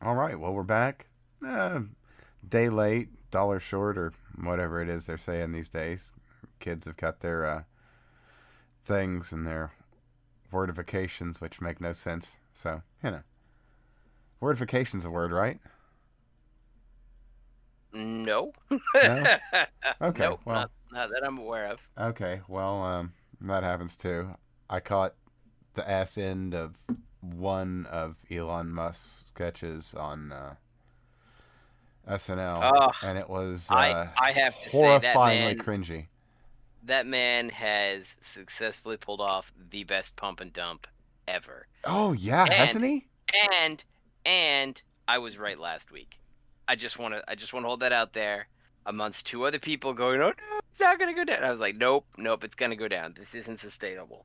All right, well, we're back. Day late, dollar short, or whatever it is they're saying these days. Kids have got their things and their wordifications, which make no sense. So, wordification's a word, right? No. No? Okay, Nope, well, not that I'm aware of. that happens too. I caught the ass end of one of Elon Musk's sketches on SNL, Oh, and it was I have to say horrifyingly cringy. that man has successfully pulled off the best pump and dump ever. Oh yeah, And hasn't he? and and I was right last week. I just want to hold that out there amongst two other people going, "Oh no, it's not going to go down." I was like, "Nope, nope, it's going to go down. This isn't sustainable."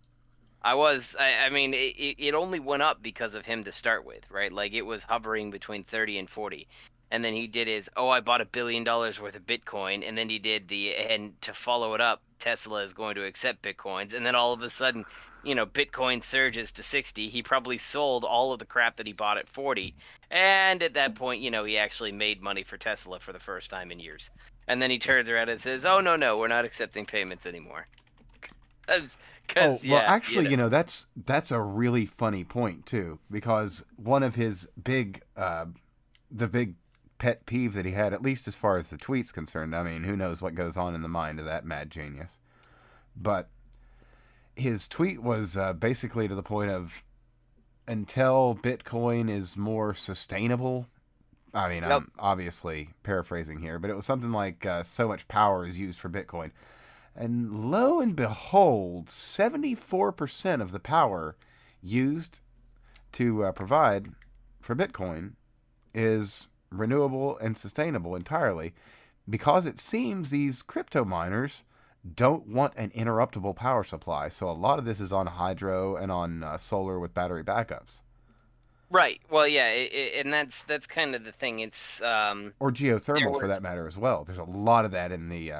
I mean, it only went up because of him to start with, right? Like it was hovering between 30 and 40. And then he did his, oh, I bought $1 billion worth of Bitcoin. And then he did and to follow it up, Tesla is going to accept Bitcoins. And then all of a sudden, Bitcoin surges to 60. He probably sold all of the crap that he bought at 40. And at that point, he actually made money for Tesla for the first time in years. And then he turns around and says, oh, no, no, we're not accepting payments anymore. Oh Because, well, yeah, actually, that's a really funny point too, because one of his the big pet peeve that he had, at least as far as the tweets concerned. I mean, who knows what goes on in the mind of that mad genius? But his tweet was basically to the point of until Bitcoin is more sustainable. I mean, yep. I'm obviously paraphrasing here, but it was something like so much power is used for Bitcoin. And lo and behold, 74% of the power used to provide for Bitcoin is renewable and sustainable entirely because it seems these crypto miners don't want an interruptible power supply. So a lot of this is on hydro and on solar with battery backups. Right. Well, yeah, and that's kind of the thing. Or There geothermal for that was matter as well. There's a lot of that in the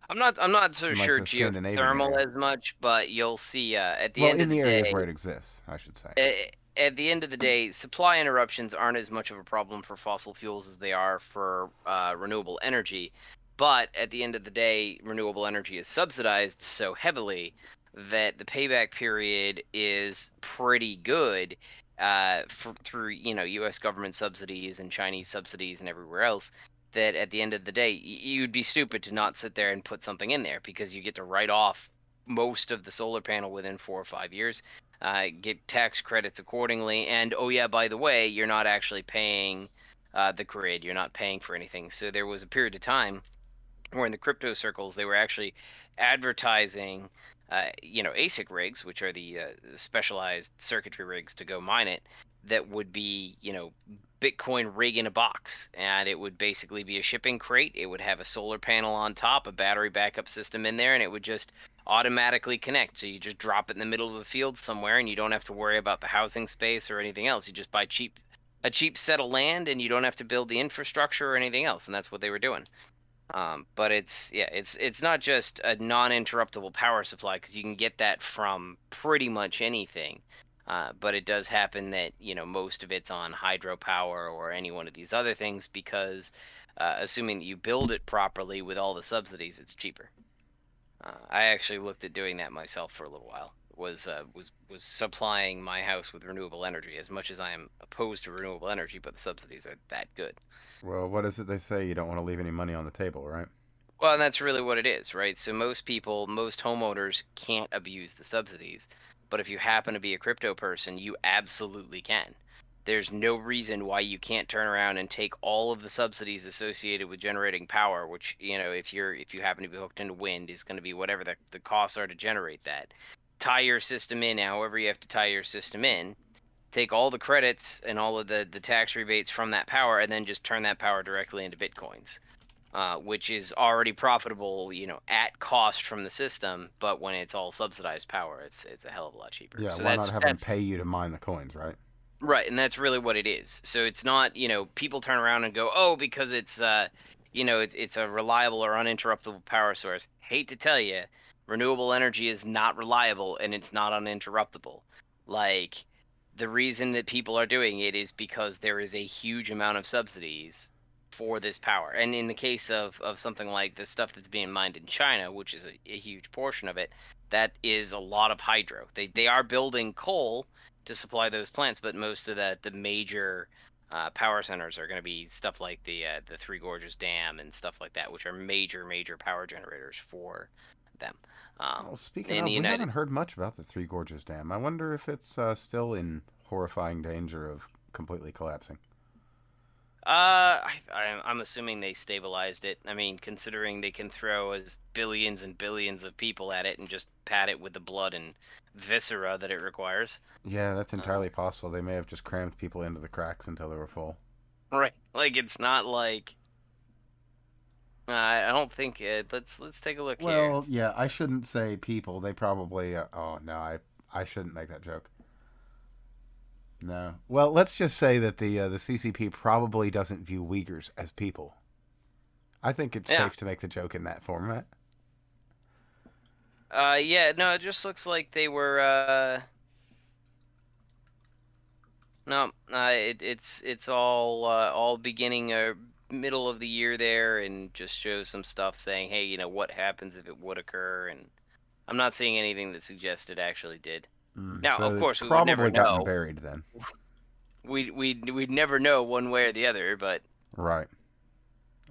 I'm not so in like sure the Scandinavian geothermal area. as much, but you'll see at the Well, end in of the the areas where day, it exists, I should say. at the end of the day, supply interruptions aren't as much of a problem for fossil fuels as they are for renewable energy. But at the end of the day, renewable energy is subsidized so heavily that the payback period is pretty good through U.S. government subsidies and Chinese subsidies and everywhere else. That at the end of the day, you'd be stupid to not sit there and put something in there because you get to write off most of the solar panel within 4 or 5 years, get tax credits accordingly. And oh yeah, by the way, you're not actually paying the grid. You're not paying for anything. So there was a period of time where in the crypto circles they were actually advertising, ASIC rigs, which are the specialized circuitry rigs to go mine it. That would be, Bitcoin rig in a box, and it would basically be a shipping crate. It would have a solar panel on top, a battery backup system in there, and it would just automatically connect. So you just drop it in the middle of a field somewhere, and you don't have to worry about the housing space or anything else. You just buy a cheap set of land, and you don't have to build the infrastructure or anything else. And that's what they were doing. But it's not just a non-interruptible power supply because you can get that from pretty much anything. But it does happen that most of it's on hydropower or any one of these other things because assuming that you build it properly with all the subsidies, it's cheaper. I actually looked at doing that myself for a little while. Was supplying my house with renewable energy as much as I am opposed to renewable energy, but the subsidies are that good. Well, what is it they say? You don't want to leave any money on the table, right? Well, and that's really what it is, right? So most people, most homeowners can't abuse the subsidies. But if you happen to be a crypto person, you absolutely can. There's no reason why you can't turn around and take all of the subsidies associated with generating power, which, if you happen to be hooked into wind, is going to be whatever the costs are to generate that. Tie your system in however you have to tie your system in, take all the credits and all of the tax rebates from that power, and then just turn that power directly into Bitcoins, which is already profitable, at cost from the system. But when it's all subsidized power, it's a hell of a lot cheaper. Yeah, So why not that's have them that's pay you to mine the coins, right? right, and that's really what it is. So it's not, people turn around and go, oh, because it's a reliable or uninterruptible power source. Hate to tell you, renewable energy is not reliable and it's not uninterruptible. Like the reason that people are doing it is because there is a huge amount of subsidies for this power. And in the case of something like the stuff that's being mined in China, which is a huge portion of it, that is a lot of hydro. They are building coal to supply those plants, but most of the major power centers are going to be stuff like the Three Gorges Dam and stuff like that, which are major power generators for them. Well, speaking In the of, we United haven't heard much about the Three Gorges Dam. I wonder if it's still in horrifying danger of completely collapsing. I'm assuming they stabilized it. I mean, considering they can throw as billions and billions of people at it and just pat it with the blood and viscera that it requires. Yeah, that's Uh, entirely possible. They may have just crammed people into the cracks until they were full. right. Like it's not like I don't think it. Let's take a look here. Well, yeah, I shouldn't say people. They probably. Oh no, I shouldn't make that joke. No. Well, let's just say that the CCP probably doesn't view Uyghurs as people. I think it's Yeah. safe to make the joke in that format. Yeah. No, it just looks like they were. No. It's all beginning or middle of the year there, and just shows some stuff saying, hey, what happens if it would occur, and I'm not seeing anything that suggests it actually did. Now, of So it's course, we would never probably gotten know. buried then. We'd never know one way or the other, but Right.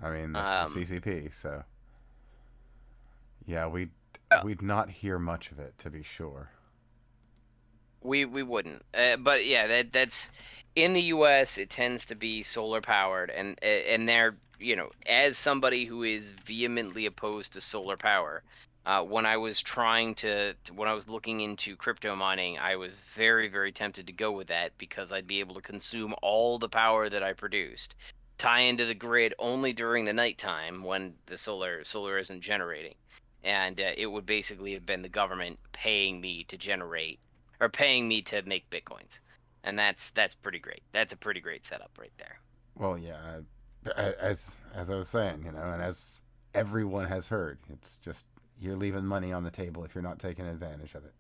I mean, that's the um, CCP, so yeah, uh, we'd not hear much of it to be sure. we wouldn't. But yeah, that's in the U.S. It tends to be solar powered, and they're as somebody who is vehemently opposed to solar power. When I was when I was looking into crypto mining, I was very tempted to go with that because I'd be able to consume all the power that I produced, tie into the grid only during the nighttime when the solar isn't generating, and it would basically have been the government paying me to generate or paying me to make bitcoins, and that's pretty great. That's a pretty great setup right there. Well, yeah, as I was saying, and as everyone has heard, it's just you're leaving money on the table if you're not taking advantage of it.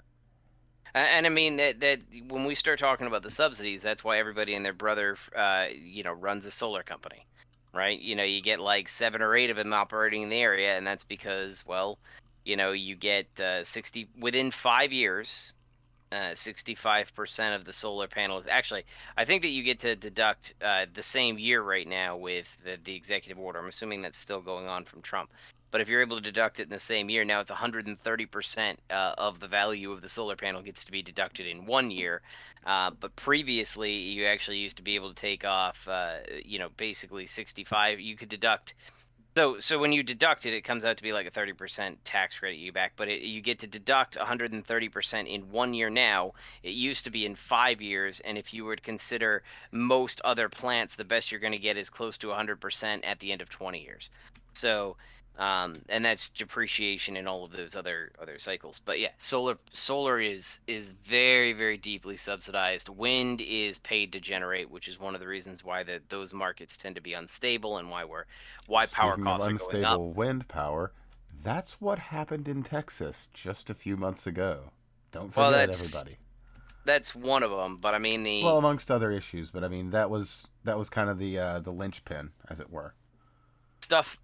And I mean that when we start talking about the subsidies, that's why everybody and their brother, runs a solar company, right? You get like 7 or 8 of them operating in the area, and that's because, well, you get 60 within 5 years. 65% of the solar panels. Actually, I think that you get to deduct the same year right now with the executive order. I'm assuming that's still going on from Trump. But if you're able to deduct it in the same year, now it's 130% of the value of the solar panel gets to be deducted in 1 year. But previously, you actually used to be able to take off, basically 65. You could deduct so when you deduct it, it comes out to be like a 30% tax credit you back, but you get to deduct 130% in 1 year now. It used to be in 5 years, and if you were to consider most other plants, the best you're going to get is close to 100% at the end of 20 years. So, and that's depreciation in all of those other cycles. But yeah, solar is very deeply subsidized. Wind is paid to generate, which is one of the reasons why those markets tend to be unstable and why power Speaking of costs are going up. unstable wind power, that's what happened in Texas just a few months ago. Don't Well, forget, that's everybody. that's one of them, but I mean Well, the amongst other issues, but I mean that was kind of the linchpin, as it were.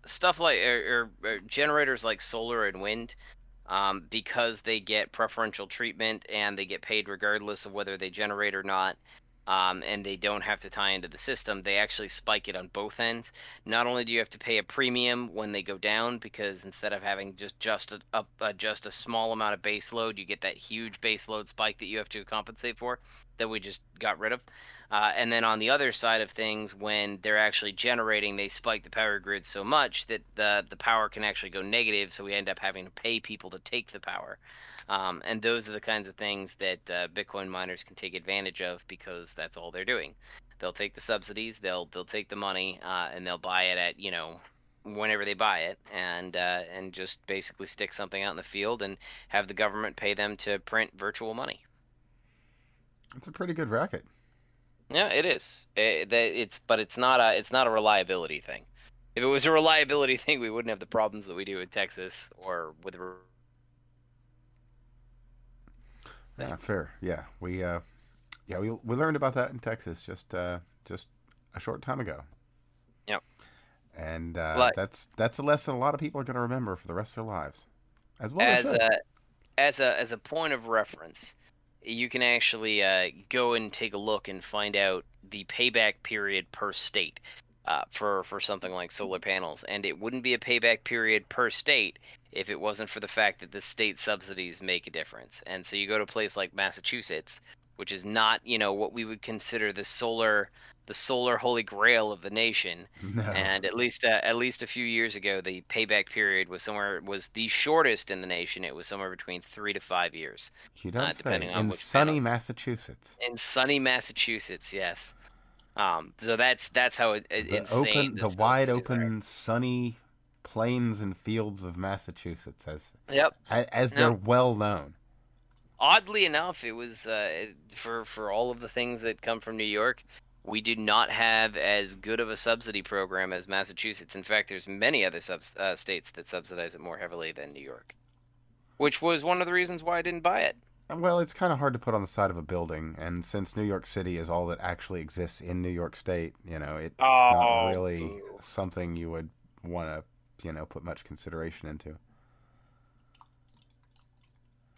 stuff like or generators like solar and wind, because they get preferential treatment and they get paid regardless of whether they generate or not, and they don't have to tie into the system. They actually spike it on both ends. Not only do you have to pay a premium when they go down, because instead of having just a small amount of base load, you get that huge base load spike that you have to compensate for, that we just got rid of. And then on the other side of things, when they're actually generating, they spike the power grid so much that the power can actually go negative. So we end up having to pay people to take the power. And those are the kinds of things that Bitcoin miners can take advantage of, because that's all they're doing. They'll take the subsidies, they'll take the money, and they'll buy it at whenever they buy it, and just basically stick something out in the field and have the government pay them to print virtual money. It's a pretty good racket. Yeah, it is. But it's not a reliability thing. If it was a reliability thing, we wouldn't have the problems that we do in Texas or with thing. Fair. Yeah, Yeah, we learned about that in Texas just a short time ago, Yep. and Like that's a lesson a lot of people are going to remember for the rest of their lives, as well they as should. a as a point of reference, you can actually go and take a look and find out the payback period per state for something like solar panels, and it wouldn't be a payback period per state if it wasn't for the fact that the state subsidies make a difference. And so you go to a place like Massachusetts, which is not, what we would consider the solar holy grail of the nation. No, And at least a few years ago, the payback period was the shortest in the nation. It was somewhere between 3 to 5 years, you don't say. depending on In which panel. sunny Massachusetts, In sunny Massachusetts, yes. So that's how insane the the wide subsidies are. open, sunny plains and fields of Massachusetts, Yep. as they're No. well known. Oddly enough, it was for all of the things that come from New York. We do not have as good of a subsidy program as Massachusetts. In fact, there's many other states that subsidize it more heavily than New York, which was one of the reasons why I didn't buy it. Well, it's kind of hard to put on the side of a building, and since New York City is all that actually exists in New York State, it's not Oh, really boo. something you would want to, put much consideration into.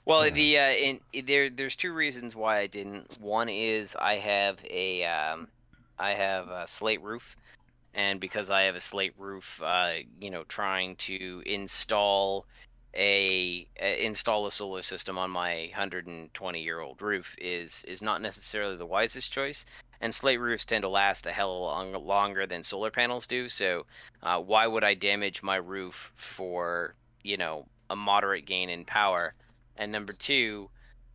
Well, Yeah. there's two reasons why I didn't. One is I have a slate roof, and because I have a slate roof, trying to install a solar system on my 120-year-old roof is not necessarily the wisest choice. And slate roofs tend to last a hell of a longer than solar panels do. So, why would I damage my roof for a moderate gain in power? And number two,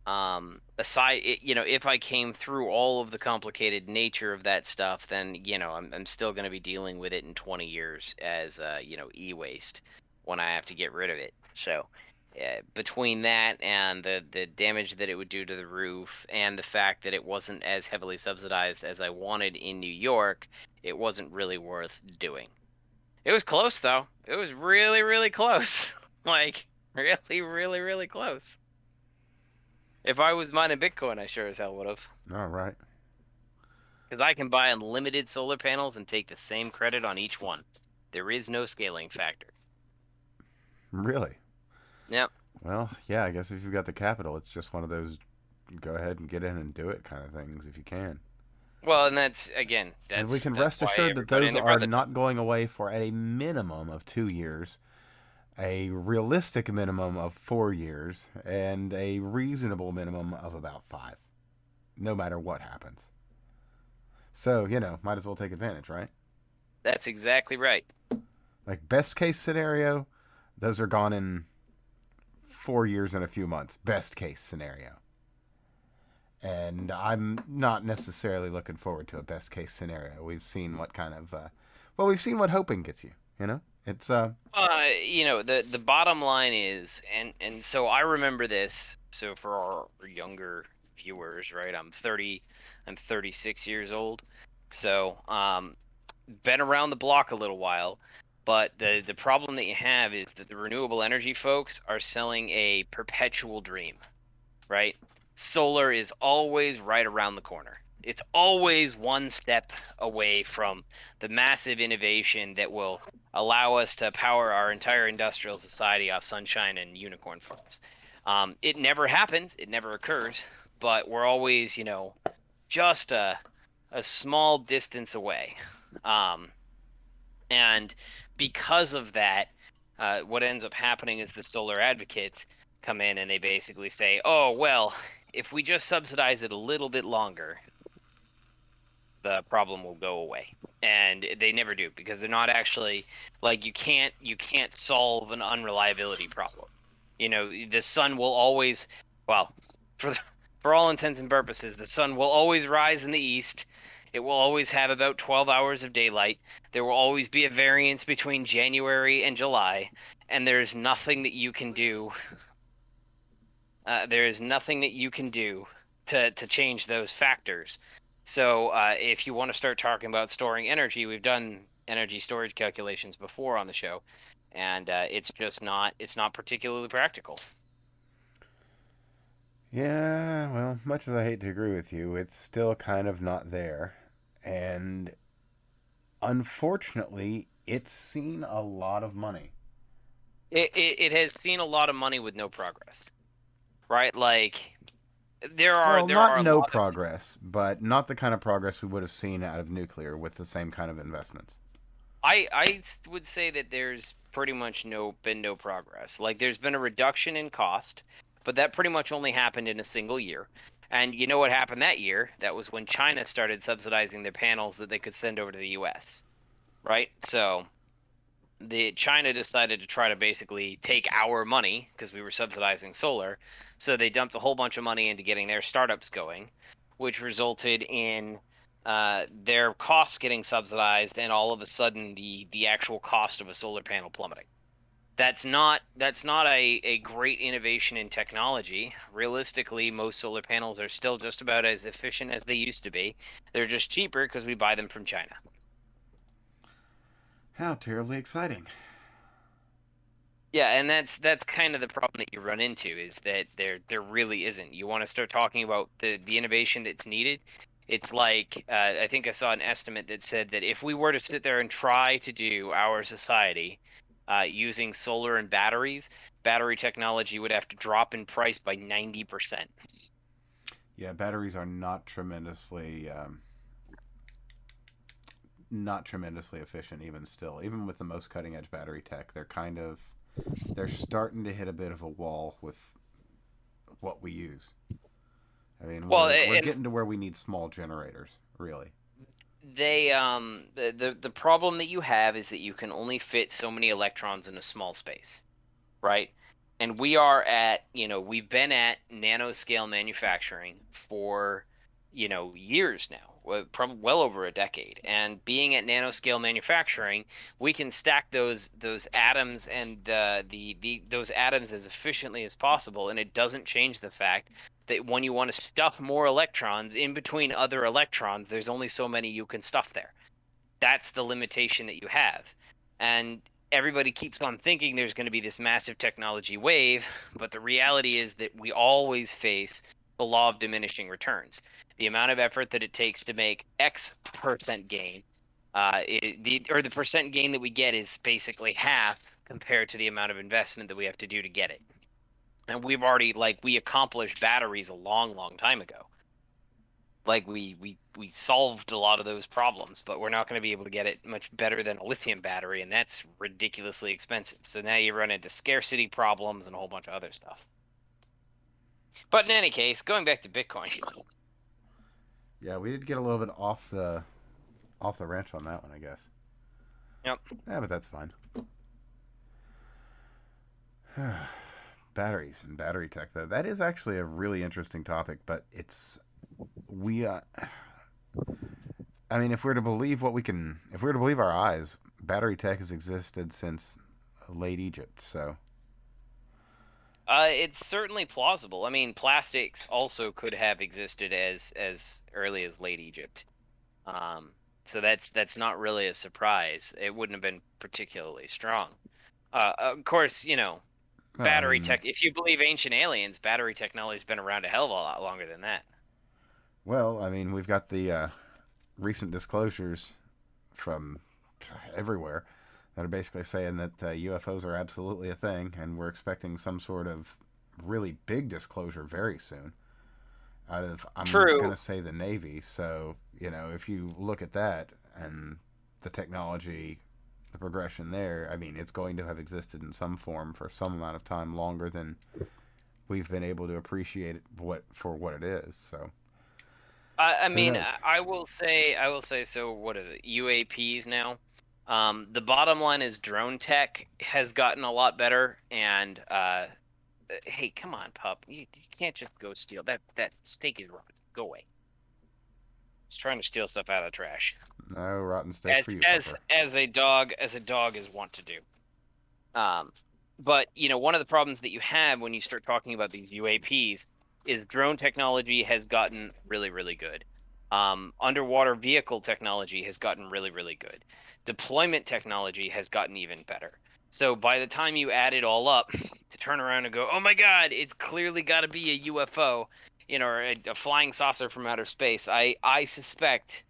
if I came through all of the complicated nature of that stuff, then I'm still going to be dealing with it in 20 years as e-waste when I have to get rid of it. So between that and the damage that it would do to the roof and the fact that it wasn't as heavily subsidized as I wanted in New York, it wasn't really worth doing. It was close though. It was really, really close. Like really, really, really close. If I was mining Bitcoin, I sure as hell would have. All right. Because I can buy unlimited solar panels and take the same credit on each one. There is no scaling factor. Really? Yep. Well, yeah. I guess if you've got the capital, it's just one of those go ahead and get in and do it kind of things if you can. Well, and that's again, And we that's can that's rest why assured that everybody those and their are brother does. not going away for a minimum of 2 years, a realistic minimum of 4 years, and a reasonable minimum of about five, no matter what happens. So, might as well take advantage, right? That's exactly right. Like, best case scenario, those are gone in 4 years and a few months. Best case scenario. And I'm not necessarily looking forward to a best case scenario. We've seen what kind of, we've seen what hoping gets you, It's, The bottom line is, and so I remember this. So for our younger viewers, right? I'm 36 years old. So, been around the block a little while, but the problem that you have is that the renewable energy folks are selling a perpetual dream, right? Solar is always right around the corner. It's always one step away from the massive innovation that will allow us to power our entire industrial society off sunshine and unicorn farts. It never happens. It never occurs. But we're always, just a small distance away. And because of that, what ends up happening is the solar advocates come in and they basically say, oh, well, if we just subsidize it a little bit longer, the problem will go away. And they never do, because they're not actually, like, you can't solve an unreliability problem. The sun will always, well, for all intents and purposes, the sun will always rise in the east. It will always have about 12 hours of daylight. There will always be a variance between January and July, and there's nothing that you can do. There is nothing that you can do to change those factors. So if you want to start talking about storing energy, we've done energy storage calculations before on the show, and it's not particularly practical. Yeah, well, much as I hate to agree with you, it's still kind of not there. And unfortunately, it's seen a lot of money. It has seen a lot of money with no progress, right? Like Well, there not are a no lot of progress, but not the kind of progress we would have seen out of nuclear with the same kind of investments. would say that there's pretty much no progress. Like there's been a reduction in cost, but that pretty much only happened in a single year. And you know what happened that year? That was when China started subsidizing their panels that they could send over to the US, right? So the China decided to try to basically take our money because we were subsidizing solar. So they dumped a whole bunch of money into getting their startups going, which resulted in their costs getting subsidized, and all of a sudden the actual cost of a solar panel plummeting. That's not a great innovation in technology. Realistically, most solar panels are still just about as efficient as they used to be. They're just cheaper because we buy them from China. How terribly exciting. Yeah, and that's kind of the problem that you run into is that there really isn't. You want to start talking about the innovation that's needed. It's like I think I saw an estimate that said that if we were to sit there and try to do our society using solar and batteries, battery technology would have to drop in price by 90%. Yeah, batteries are not tremendously efficient even still. Even with the most cutting edge battery tech, they're starting to hit a bit of a wall with what we use. I mean, Well, we're and getting to where we need small generators, really. the problem that you have is that you can only fit so many electrons in a small space, right? And we are at, we've been at nanoscale manufacturing for, years now, probably well over a decade. And being at nanoscale manufacturing, we can stack those atoms and those atoms as efficiently as possible, and it doesn't change the fact that when you want to stuff more electrons in between other electrons, there's only so many you can stuff there. That's the limitation that you have. And everybody keeps on thinking there's going to be this massive technology wave, but the reality is that we always face the law of diminishing returns. The amount of effort that it takes to make X percent gain, the percent gain that we get is basically half compared to the amount of investment that we have to do to get it. And we've already we accomplished batteries a long time ago. Like we solved a lot of those problems, but we're not going to be able to get it much better than a lithium battery, and that's ridiculously expensive. So now you run into scarcity problems and a whole bunch of other stuff. But in any case, going back to Bitcoin. Yeah, we did get a little bit off the ranch on that one, I guess. Yep. Yeah, but that's fine. Batteries and battery tech, though, that is actually a really interesting topic. But we. I mean, if we're to believe our eyes, battery tech has existed since late Egypt. So It's certainly plausible. I mean, plastics also could have existed as early as late Egypt. Um, so that's not really a surprise. It wouldn't have been particularly strong. Of course, well, I battery mean, tech. If you believe ancient aliens, battery technology's been around a hell of a lot longer than that. we've got the recent disclosures from everywhere that are basically saying that UFOs are absolutely a thing, and we're expecting some sort of really big disclosure very soon. Out of, I'm True. gonna say, the Navy. So if you look at that and the technology, the progression there, I mean, it's going to have existed in some form for some amount of time longer than we've been able to appreciate it for what it is. So I who mean, knows? I will say. So what is it? UAPs now. The bottom line is drone tech has gotten a lot better, and hey, come on, pup, you can't just go steal that steak is rotten. Go away. Just trying to steal stuff out of the trash, No rotten steak as for you, as Pupper. as a dog is wont to do. Um, but one of the problems that you have when you start talking about these UAPs is drone technology has gotten really good. Underwater vehicle technology has gotten really good. Deployment technology has gotten even better. So by the time you add it all up, to turn around and go, oh my God, it's clearly got to be a UFO, or a flying saucer from outer space. I suspect,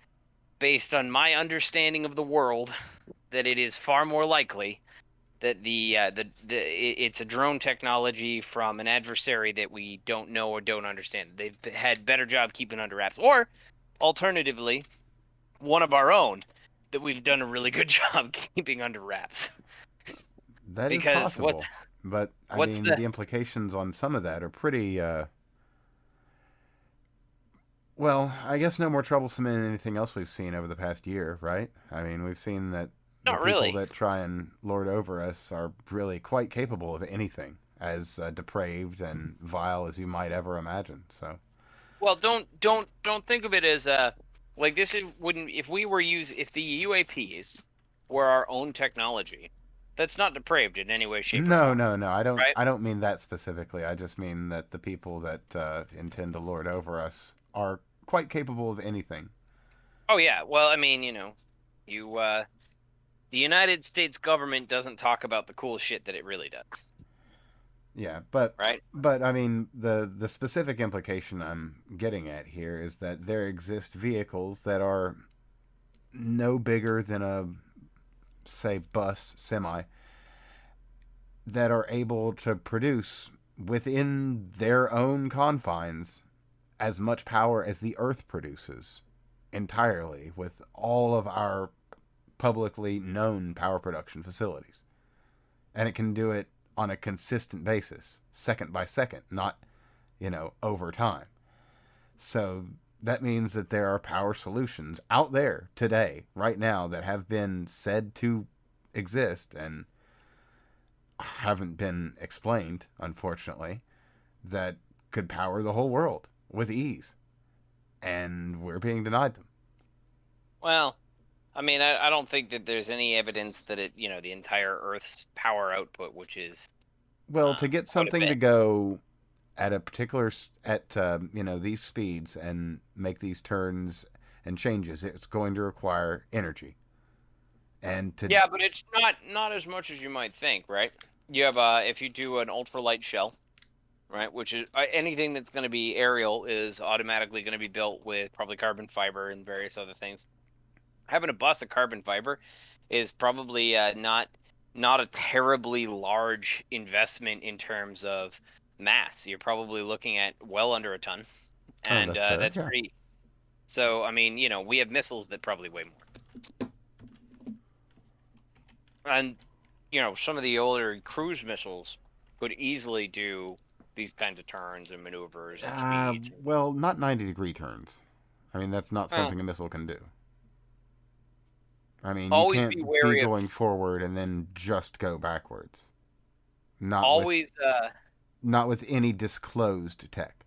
based on my understanding of the world, that it is far more likely that it's a drone technology from an adversary that we don't know or don't understand. They've had better job keeping under wraps, or alternatively, one of our own that we've done a really good job keeping under wraps. That is Because possible. But, I what's mean, the the implications on some of that are pretty, well, I guess no more troublesome than anything else we've seen over the past year, right? I mean, we've seen that the not people really. that try and lord over us are really quite capable of anything, as depraved and vile as you might ever imagine. So, Well, don't think of it as like this is wouldn't if the UAPs were our own technology, that's not depraved in any way, shape, or no, form, no, no. I don't. right? I don't mean that specifically. I just mean that the people that intend to lord over us are quite capable of anything. Oh yeah. Well, I mean, you the United States government doesn't talk about the cool shit that it really does, Yeah, but right? I mean the specific implication I'm getting at here is that there exist vehicles that are no bigger than a, say, bus semi, that are able to produce within their own confines as much power as the earth produces entirely with all of our publicly known power production facilities. And it can do it on a consistent basis, second by second, not, over time. So that means that there are power solutions out there today, right now, that have been said to exist and haven't been explained, unfortunately, that could power the whole world with ease. And we're being denied them. Well, I mean, I don't think that there's any evidence that the entire Earth's power output, which is Well, to get quite a something to bit. go at a particular at these speeds and make these turns and changes, it's going to require energy. And to Yeah, but it's not as much as you might think, right? You have if you do an ultralight shell, right, which is anything that's going to be aerial is automatically going to be built with probably carbon fiber and various other things. Having a bus of carbon fiber is probably not a terribly large investment in terms of mass. You're probably looking at well under a ton, oh, and that's fair. that's Yeah. pretty. So I mean, we have missiles that probably weigh more, and some of the older cruise missiles could easily do these kinds of turns and maneuvers and speeds. Well, not 90-degree turns. I mean, that's not Well, something a missile can do. I mean, you always be can't be wary of going forward and then just go backwards. Not with always not with any disclosed tech.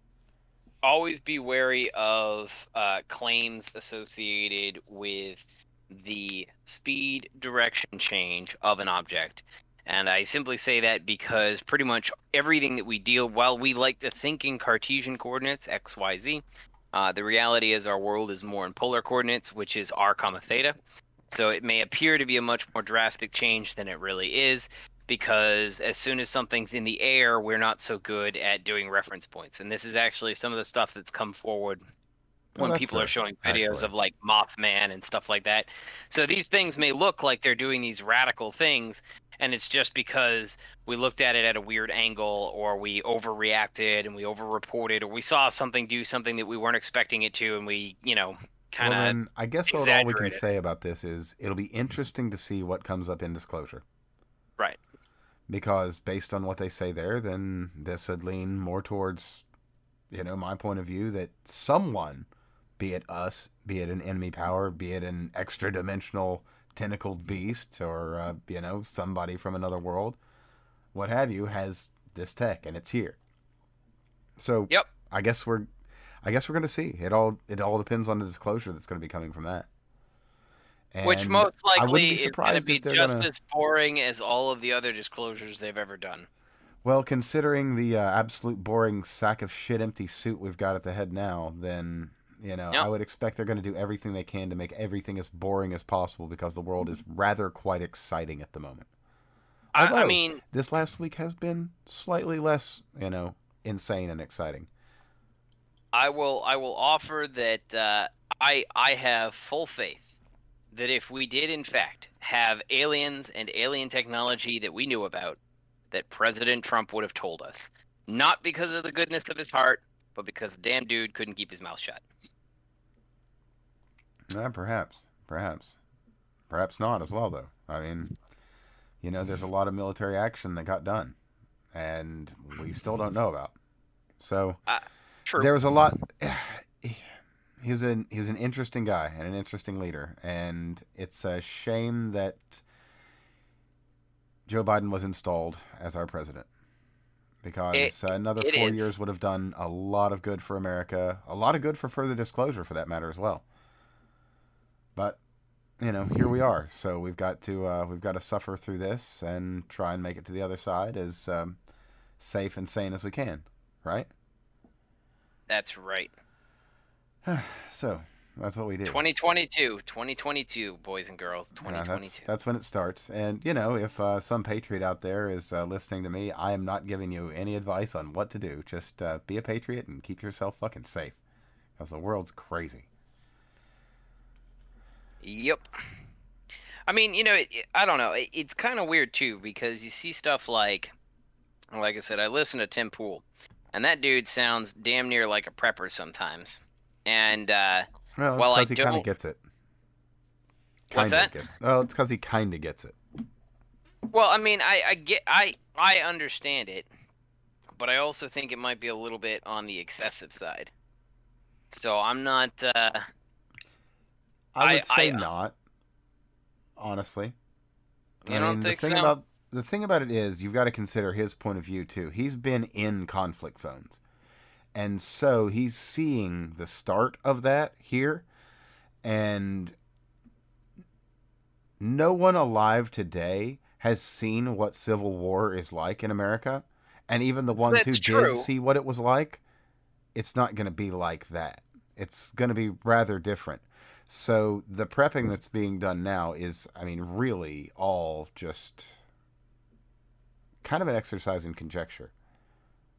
always be wary of claims associated with the speed direction change of an object. And I simply say that because pretty much everything that we deal, while we like to think in Cartesian coordinates, x, y, z, the reality is our world is more in polar coordinates, which is r comma theta. So it may appear to be a much more drastic change than it really is, because as soon as something's in the air, we're not so good at doing reference points. And this is actually some of the stuff that's come forward Well, when that's people are true, showing videos actually. of like Mothman and stuff like that. So these things may look like they're doing these radical things, and it's just because we looked at it at a weird angle, or we overreacted and we overreported, or we saw something do something that we weren't expecting it to, and we, kind Well, of then, I guess what all we can exaggerated. say about this is it'll be interesting to see what comes up in disclosure. Right. Because based on what they say there, then this would lean more towards, my point of view that someone, be it us, be it an enemy power, be it an extra dimensional tentacled beast, or, somebody from another world, what have you, has this tech and it's here. So Yep. I guess we're I guess we're gonna see. It all depends on the disclosure that's gonna be coming from that. Which And most I wouldn't likely be is going to surprised be if they're just gonna, as boring as all of the other disclosures they've ever done. well, considering the absolute boring sack of shit empty suit we've got at the head now, then I Yep. would expect they're going to do everything they can to make everything as boring as possible because the world is rather quite exciting at the moment. I Although mean, this last week has been slightly less, insane and exciting. I will offer that I have full faith that if we did in fact have aliens and alien technology that we knew about, that President Trump would have told us. Not because of the goodness of his heart, but because the damn dude couldn't keep his mouth shut. Perhaps not as well though. I mean, there's a lot of military action that got done, and we still don't know about. So True. there was a lot. He was an interesting guy and an interesting leader, and it's a shame that Joe Biden was installed as our president because another it 4 years is. would have done a lot of good for America, a lot of good for further disclosure, for that matter as well. But here we are. So we've got to suffer through this and try and make it to the other side as safe and sane as we can, right? That's right. So that's what we do. 2022, boys and girls, Yeah, 2022. that's when it starts. And if some patriot out there is listening to me, I am not giving you any advice on what to do. Just be a patriot and keep yourself fucking safe, because the world's crazy. Yep. I mean, I don't know. It's kind of weird too because you see stuff like I said, I listen to Tim Pool, and that dude sounds damn near like a prepper sometimes. And Well, it's while I because he kind of don't, gets it. what's Kind of that? get. Well, it's because he kind of gets it. Well, I mean, I understand it, but I also think it might be a little bit on the excessive side. So I'm not. I would say I not, honestly. you I don't mean, think so? the thing about it is you've got to consider his point of view too. He's been in conflict zones. And so he's seeing the start of that here, and no one alive today has seen what civil war is like in America. And even the ones who That's did true. see what it was like, it's not going to be like that. It's going to be rather different. So the prepping that's being done now is, I mean, really all just kind of an exercise in conjecture,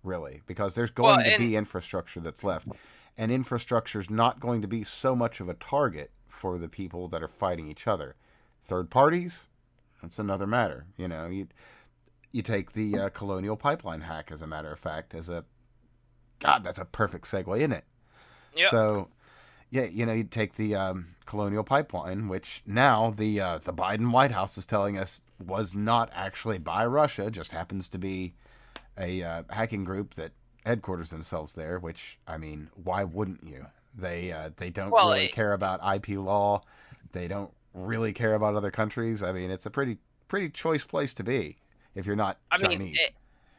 really, because there's Well, going to and be infrastructure that's left. And infrastructure is not going to be so much of a target for the people that are fighting each other. Third parties, that's another matter. You take the Colonial pipeline hack, as a matter of fact, as a God, that's a perfect segue, isn't it? yep. So yeah, you take the Colonial pipeline, which now the Biden White House is telling us was not actually by Russia, just happens to be a hacking group that headquarters themselves there. Which, I mean, why wouldn't you? They don't Well, really care about IP law. They don't really care about other countries. I mean, it's a pretty choice place to be if you're not I mean, Chinese.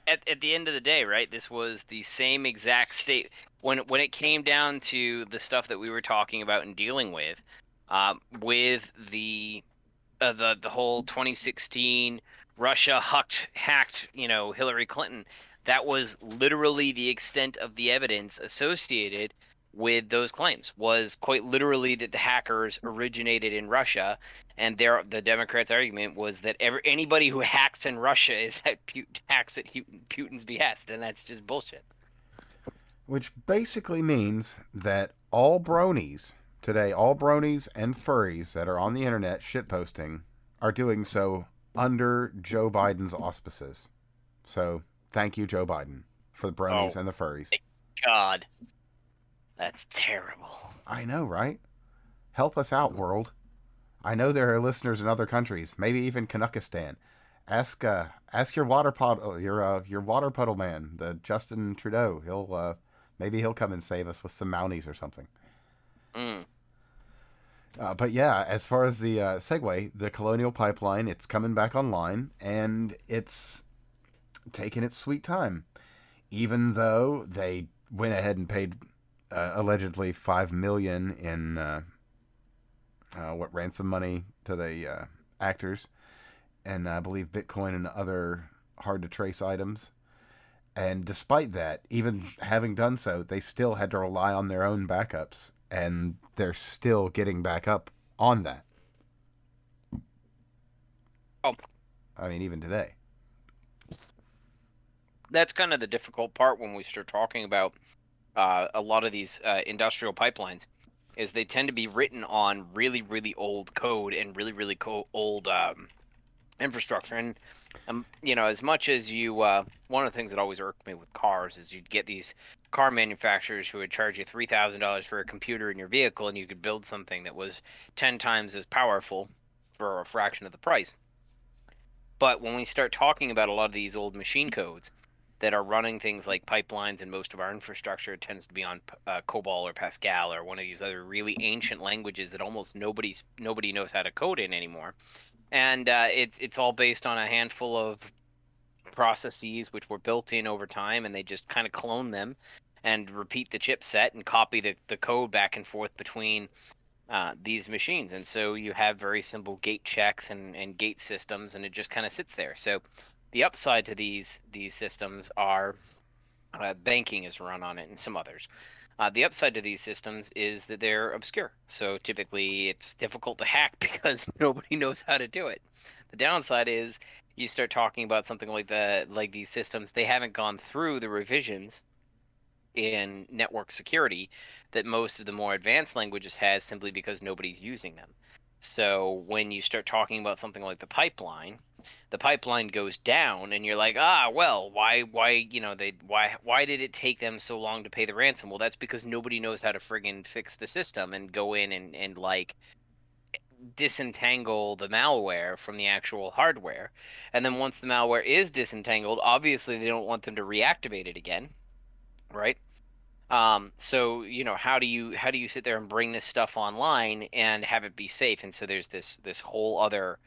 at the end of the day, right? This was the same exact state when it came down to the stuff that we were talking about and dealing with the whole 2016 Russia hacked Hillary Clinton. That was literally the extent of the evidence associated with those claims. Was quite literally that the hackers originated in Russia, and the Democrats' argument was that anybody who hacks in Russia hacks at Putin's behest, and that's just bullshit. Which basically means that all bronies today, all bronies and furries that are on the internet shitposting, are doing so under Joe Biden's auspices. So thank you, Joe Biden, for the bronies Oh, and the furries. thank God. That's terrible. I know, right? Help us out, world. I know there are listeners in other countries, maybe even Kanukistan. Ask your water puddle, your water puddle man, the Justin Trudeau. Maybe he'll come and save us with some Mounties or something. Mm. But yeah, as far as the segue, the Colonial Pipeline, it's coming back online, and it's taking its sweet time. Even though they went ahead and paid allegedly $5 million in what ransom money to the actors, and I believe Bitcoin and other hard to trace items. And despite that, even having done so, they still had to rely on their own backups, and they're still getting back up on that. Oh, I mean, even today. That's kind of the difficult part when we start talking about a lot of these industrial pipelines, is they tend to be written on really, really old code and really, really old infrastructure. And as much as one of the things that always irked me with cars is you'd get these car manufacturers who would charge you $3,000 for a computer in your vehicle, and you could build something that was 10 times as powerful for a fraction of the price. But when we start talking about a lot of these old machine codes that are running things like pipelines, and most of our infrastructure tends to be on COBOL or Pascal or one of these other really ancient languages that almost nobody knows how to code in anymore. And it's all based on a handful of processes which were built in over time, and they just kind of clone them and repeat the chipset and copy the code back and forth between these machines. And so you have very simple gate checks and gate systems, and it just kind of sits there. So the upside to these systems are banking is run on it and some others. The upside to these systems is that they're obscure. So typically it's difficult to hack because nobody knows how to do it. The downside is you start talking about something like these systems, they haven't gone through the revisions in network security that most of the more advanced languages has, simply because nobody's using them. So when you start talking about something like the pipeline goes down, and you're like, well, why did it take them so long to pay the ransom? Well, that's because nobody knows how to friggin' fix the system and go in and like disentangle the malware from the actual hardware. And then once the malware is disentangled, obviously they don't want them to reactivate it again, right? So how do you sit there and bring this stuff online and have it be safe? And so there's this whole other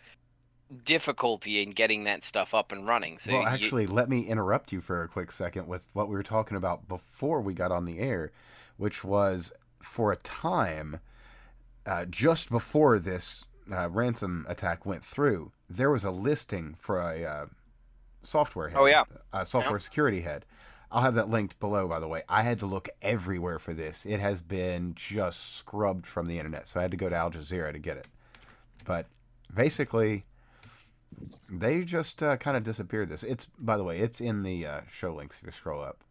difficulty in getting that stuff up and running. So Well, actually, let me interrupt you for a quick second with what we were talking about before we got on the air, which was for a time, just before this ransom attack went through, there was a listing for a software oh head, yeah, a yeah. software security head. I'll have that linked below, by the way. I had to look everywhere for this. It has been just scrubbed from the internet, so I had to go to Al Jazeera to get it. But basically, they just kind of disappeared this. It's, by the way, it's in the show links if you scroll up,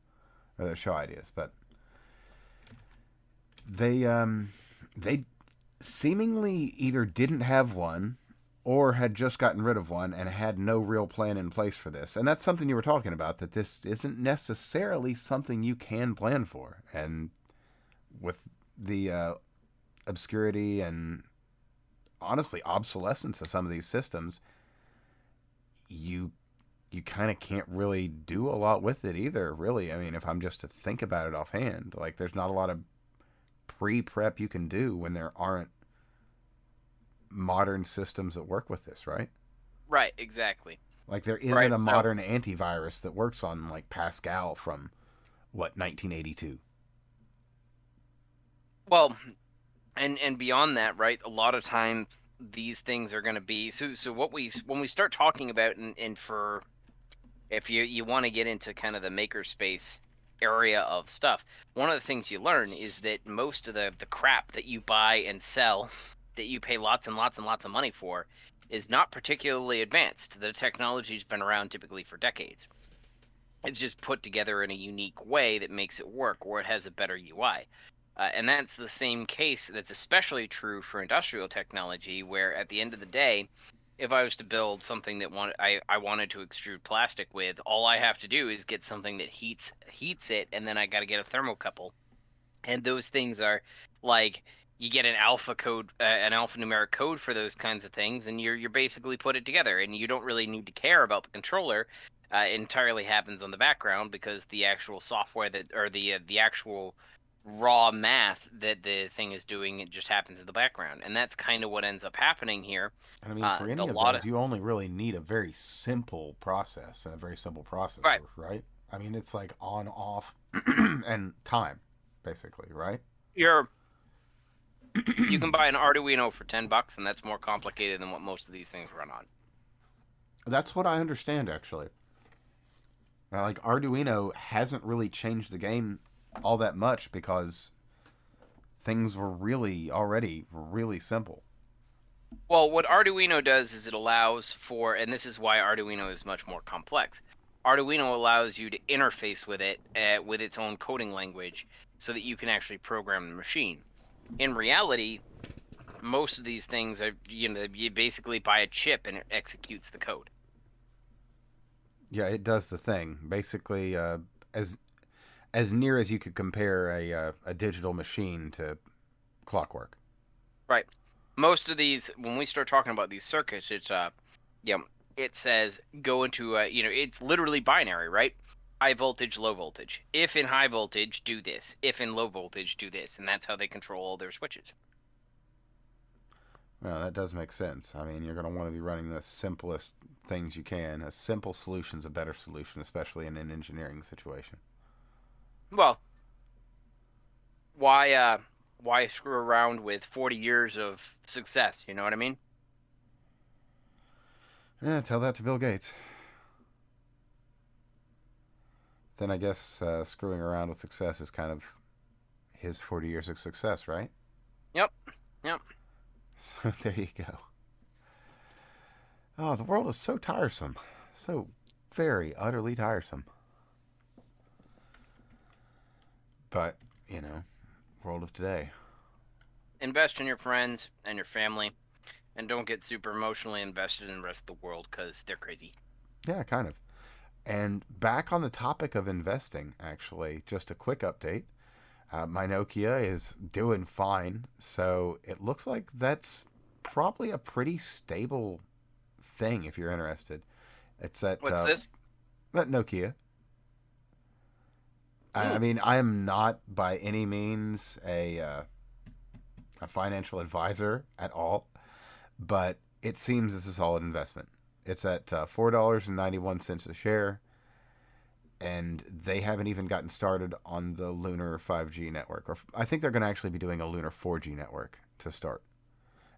or the show ideas. But they seemingly either didn't have one or had just gotten rid of one and had no real plan in place for this. And that's something you were talking about, that this isn't necessarily something you can plan for. And with the obscurity and honestly obsolescence of some of these systems, you kind of can't really do a lot with it either, really. I mean, if I'm just to think about it offhand, like there's not a lot of pre-prep you can do when there aren't modern systems that work with this, right? Right, exactly. Like there isn't Right. a So, modern antivirus that works on like Pascal from what, 1982. well, and beyond that, right? A lot of times these things are going to be so what we when we start talking about, and for if you want to get into kind of the makerspace area of stuff, one of the things you learn is that most of the crap that you buy and sell, that you pay lots and lots and lots of money for, is not particularly advanced. The technology's been around typically for decades. It's just put together in a unique way that makes it work, or it has a better UI. And that's the same case. That's especially true for industrial technology, where at the end of the day, if I was to build something that I wanted to extrude plastic with, all I have to do is get something that heats it, and then I got to get a thermocouple. And those things are like, you get an alpha code, an alphanumeric code for those kinds of things, and you're basically put it together, and you don't really need to care about the controller. It entirely happens on the background, because the actual software that, or the actual raw math that the thing is doing, it just happens in the background. And that's kind of what ends up happening here. And I mean, for A any of lot of those, you only really need a very simple process and a very simple Right. processor, right? I mean, it's like on, off, and time, basically, right? You're you can buy an Arduino for $10, and that's more complicated than what most of these things run on. That's what I understand, actually. Now, like Arduino hasn't really changed the game all that much because things were really already really simple. Well, what Arduino does is it allows for, and this is why Arduino is much more complex. Arduino allows you to interface with it with its own coding language so that you can actually program the machine. In reality, most of these things are, you basically buy a chip and it executes the code. Yeah, it does the thing. Basically, as as near as you could compare a digital machine to clockwork. Right. Most of these, when we start talking about these circuits, it's yeah, it says go into it's literally binary, right? High voltage, low voltage. If in high voltage, do this. If in low voltage, do this, and that's how they control all their switches. Well, that does make sense. I mean, you're going to want to be running the simplest things you can. A simple solution's a better solution, especially in an engineering situation. Well, why screw around with 40 years of success? You know what I mean? Yeah, tell that to Bill Gates. Then I guess screwing around with success is kind of his 40 years of success, right? Yep. Yep. So there you go. Oh, the world is so tiresome. So very utterly tiresome. But, world of today. Invest in your friends and your family, and don't get super emotionally invested in the rest of the world because they're crazy. Yeah, kind of. And back on the topic of investing, actually, just a quick update. My Nokia is doing fine, so it looks like that's probably a pretty stable thing if you're interested. It's at What's this? Nokia. I Mm. mean, I am not by any means a financial advisor at all, but it seems it's a solid investment. It's at $4.91 a share, and they haven't even gotten started on the Lunar 5G network. Or I think they're going to actually be doing a Lunar 4G network to start.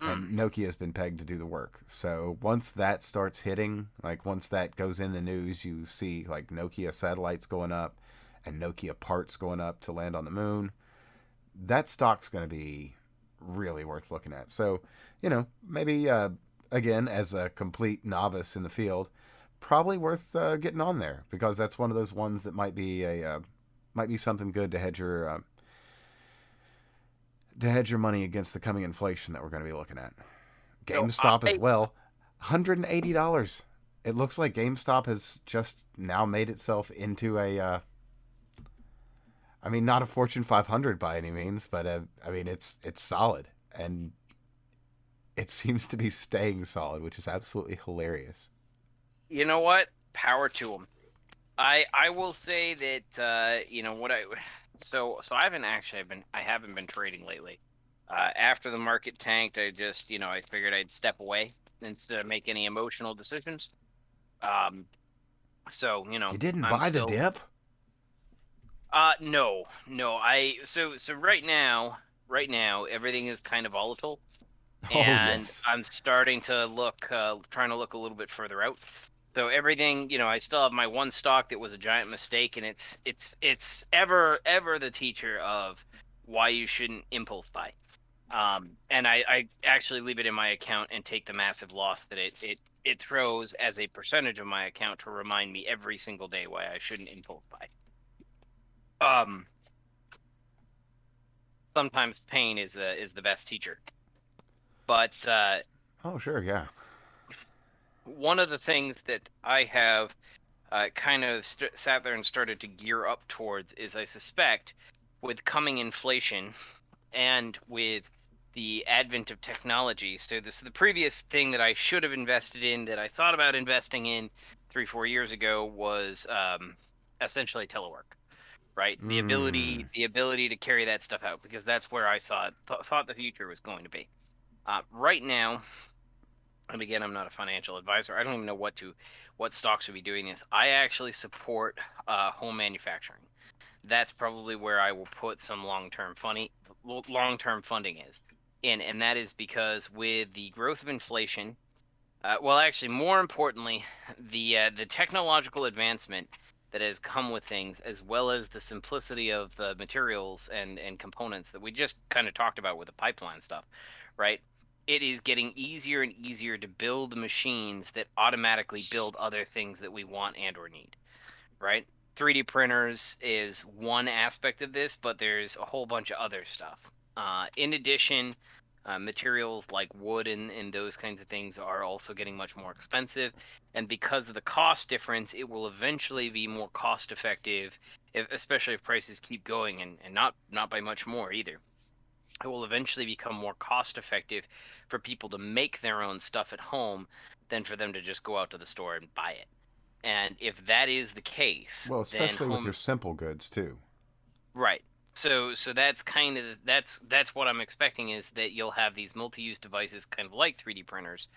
Mm. And Nokia has been pegged to do the work. So once that starts hitting, like once that goes in the news, you see like Nokia satellites going up and Nokia parts going up to land on the moon. That stock's going to be really worth looking at. So, maybe again, as a complete novice in the field, probably worth getting on there because that's one of those ones that might be something good to hedge your money against the coming inflation that we're going to be looking at. So GameStop as I well, $180. It looks like GameStop has just now made itself into I mean, not a Fortune 500 by any means, but I mean, it's solid, and it seems to be staying solid, which is absolutely hilarious. you know what? Power to them. I will say that what I haven't been trading lately. After the market tanked, I figured I'd step away instead of make any emotional decisions. Um, so You didn't I'm buy the still dip? no, no. So right now everything is kind of volatile, Oh and yes. I'm starting to trying to look a little bit further out. So everything, I still have my one stock that was a giant mistake, and it's ever the teacher of why you shouldn't impulse buy. And I actually leave it in my account and take the massive loss that it throws as a percentage of my account to remind me every single day why I shouldn't impulse buy. Um, Sometimes pain is the best teacher, but Oh sure, yeah. one of the things that I have kind of sat there and started to gear up towards is I suspect with coming inflation and with the advent of technology. So this the previous thing that I should have invested in that I thought about investing in 3 4 years ago was essentially telework, right? Mm. The ability to carry that stuff out because that's where I thought the future was going to be. Right now, and again, I'm not a financial advisor. I don't even know what stocks would be doing this. I actually support home manufacturing. That's probably where I will put some long-term funding is in, and that is because with the growth of inflation, well, actually, more importantly, the technological advancement that has come with things, as well as the simplicity of the materials and components that we just kind of talked about with the pipeline stuff, right? It is getting easier and easier to build machines that automatically build other things that we want and or need. right? 3D printers is one aspect of this, but there's a whole bunch of other stuff. In addition, materials like wood and those kinds of things are also getting much more expensive. And because of the cost difference, it will eventually be more cost effective, especially if prices keep going, and not by much more either. It will eventually become more cost effective for people to make their own stuff at home than for them to just go out to the store and buy it. And if that is the case, Well, then especially with your home simple goods too. right. So that's kind of that's what I'm expecting, is that you'll have these multi-use devices kind of like 3D printers,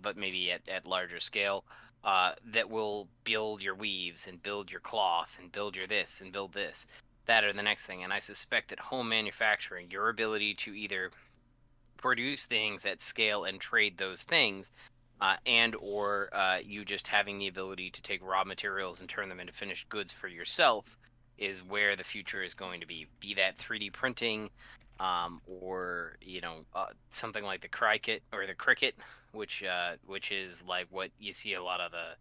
but maybe at larger scale, that will build your weaves and build your cloth and build your this and build this, that, or the next thing. And I suspect that home manufacturing, your ability to either produce things at scale and trade those things, and or you just having the ability to take raw materials and turn them into finished goods for yourself, is where the future is going to be that 3D printing, or something like the cricket or the cricket, which is like what you see a lot of the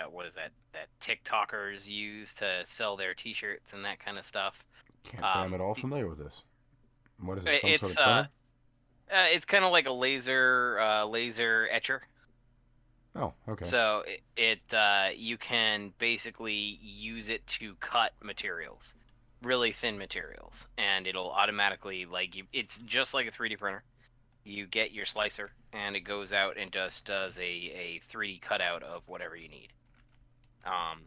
what is that TikTokers use to sell their T-shirts and that kind of stuff. Can't say I'm at all familiar with this. What is it? Some sort It's of printer? it's kind of like a laser etcher. Oh, okay. So you can basically use it to cut materials, really thin materials, and it'll automatically, like, it's just like a 3D printer. You get your slicer and it goes out and just does a 3D cutout of whatever you need. Um,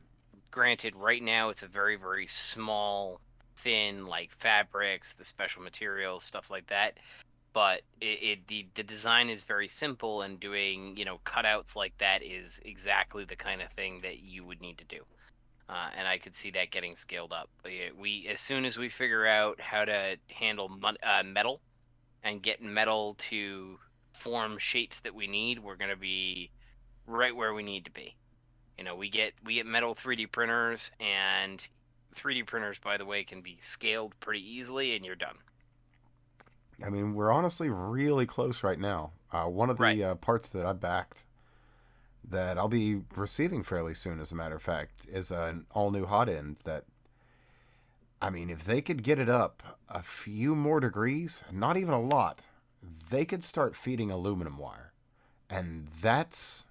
Granted, right now it's a very, very small, thin, like fabrics, the special materials, stuff like that, but the design is very simple, and doing cutouts like that is exactly the kind of thing that you would need to do. And I could see that getting scaled up. We As soon as we figure out how to handle metal and get metal to form shapes that we need, we're going to be right where we need to be. We get metal 3D printers, and 3D printers, by the way, can be scaled pretty easily, and you're done. I mean, we're honestly really close right now. One of Right. the parts that I backed that I'll be receiving fairly soon, as a matter of fact, is an all new hot end that, I mean, if they could get it up a few more degrees, not even a lot, they could start feeding aluminum wire. And that's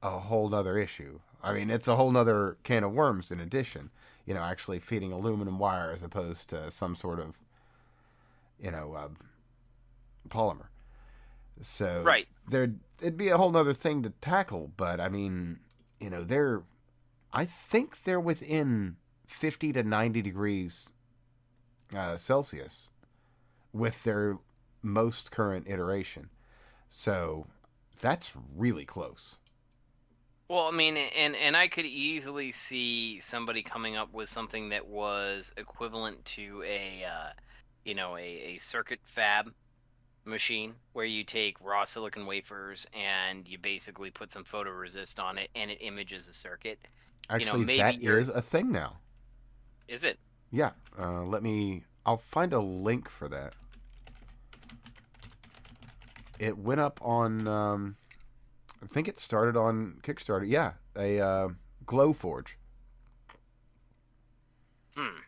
a whole nother issue. I mean, it's a whole nother can of worms in addition. Actually feeding aluminum wire as opposed to some sort of, you know, uh, polymer. So Right. it'd be a whole nother thing to tackle. But I mean, they're I think they're within 50 to 90 degrees Celsius with their most current iteration. So that's really close. Well, I mean, and I could easily see somebody coming up with something that was equivalent to a circuit fab machine, where you take raw silicon wafers and you basically put some photoresist on it and it images a circuit. Actually, Maybe that you're is a thing now. is it? Yeah. I'll find a link for that. It went up on, I think it started on Kickstarter. Yeah. A Glow Forge. Hmm.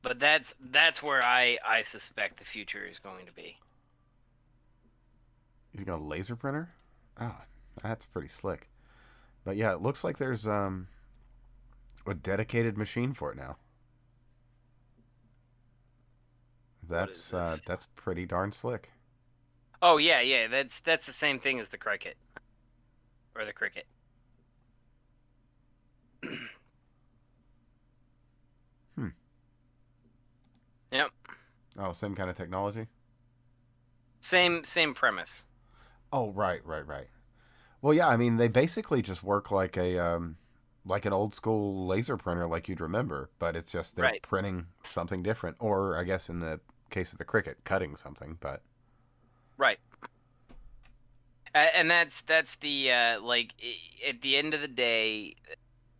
But that's where I suspect the future is going to be. You got a laser printer? Oh, that's pretty slick. But yeah, it looks like there's a dedicated machine for it now. What is this? That's pretty darn slick. Oh yeah, yeah, that's the same thing as the cricket or the cricket. Hmm. Yep. Oh, same kind of technology. Same premise. Oh, right, right, right. Well, yeah. I mean, they basically just work like an old school laser printer, like you'd remember, but it's just they're Right. printing something different, or I guess in the case of the cricket, cutting something. But Right. And that's the at the end of the day,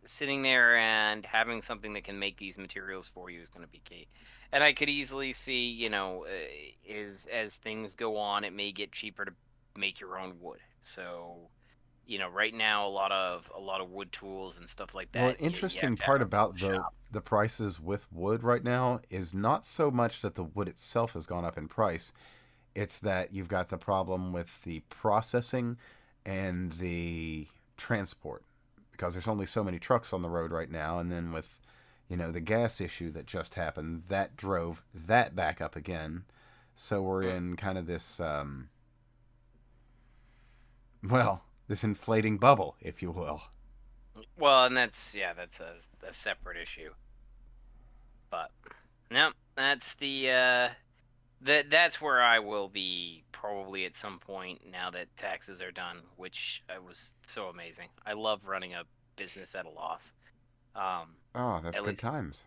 sitting there and having something that can make these materials for you is going to be key. And I could easily see, is as things go on, it may get cheaper to make your own wood. So right now a lot of wood tools and stuff like Well, an that, you have interesting to have part a full about shop. the prices with wood right now is not so much that the wood itself has gone up in price. It's that you've got the problem with the processing and the transport because there's only so many trucks on the road right now, and then with the gas issue that just happened, that drove that back up again. So we're Mm. in kind of this well, this inflating bubble, if you will. Well, and that's a separate issue. But no, that's where I will be probably at some point now that taxes are done, which was so amazing. I love running a business at a loss. Um, Oh, that's at good least times.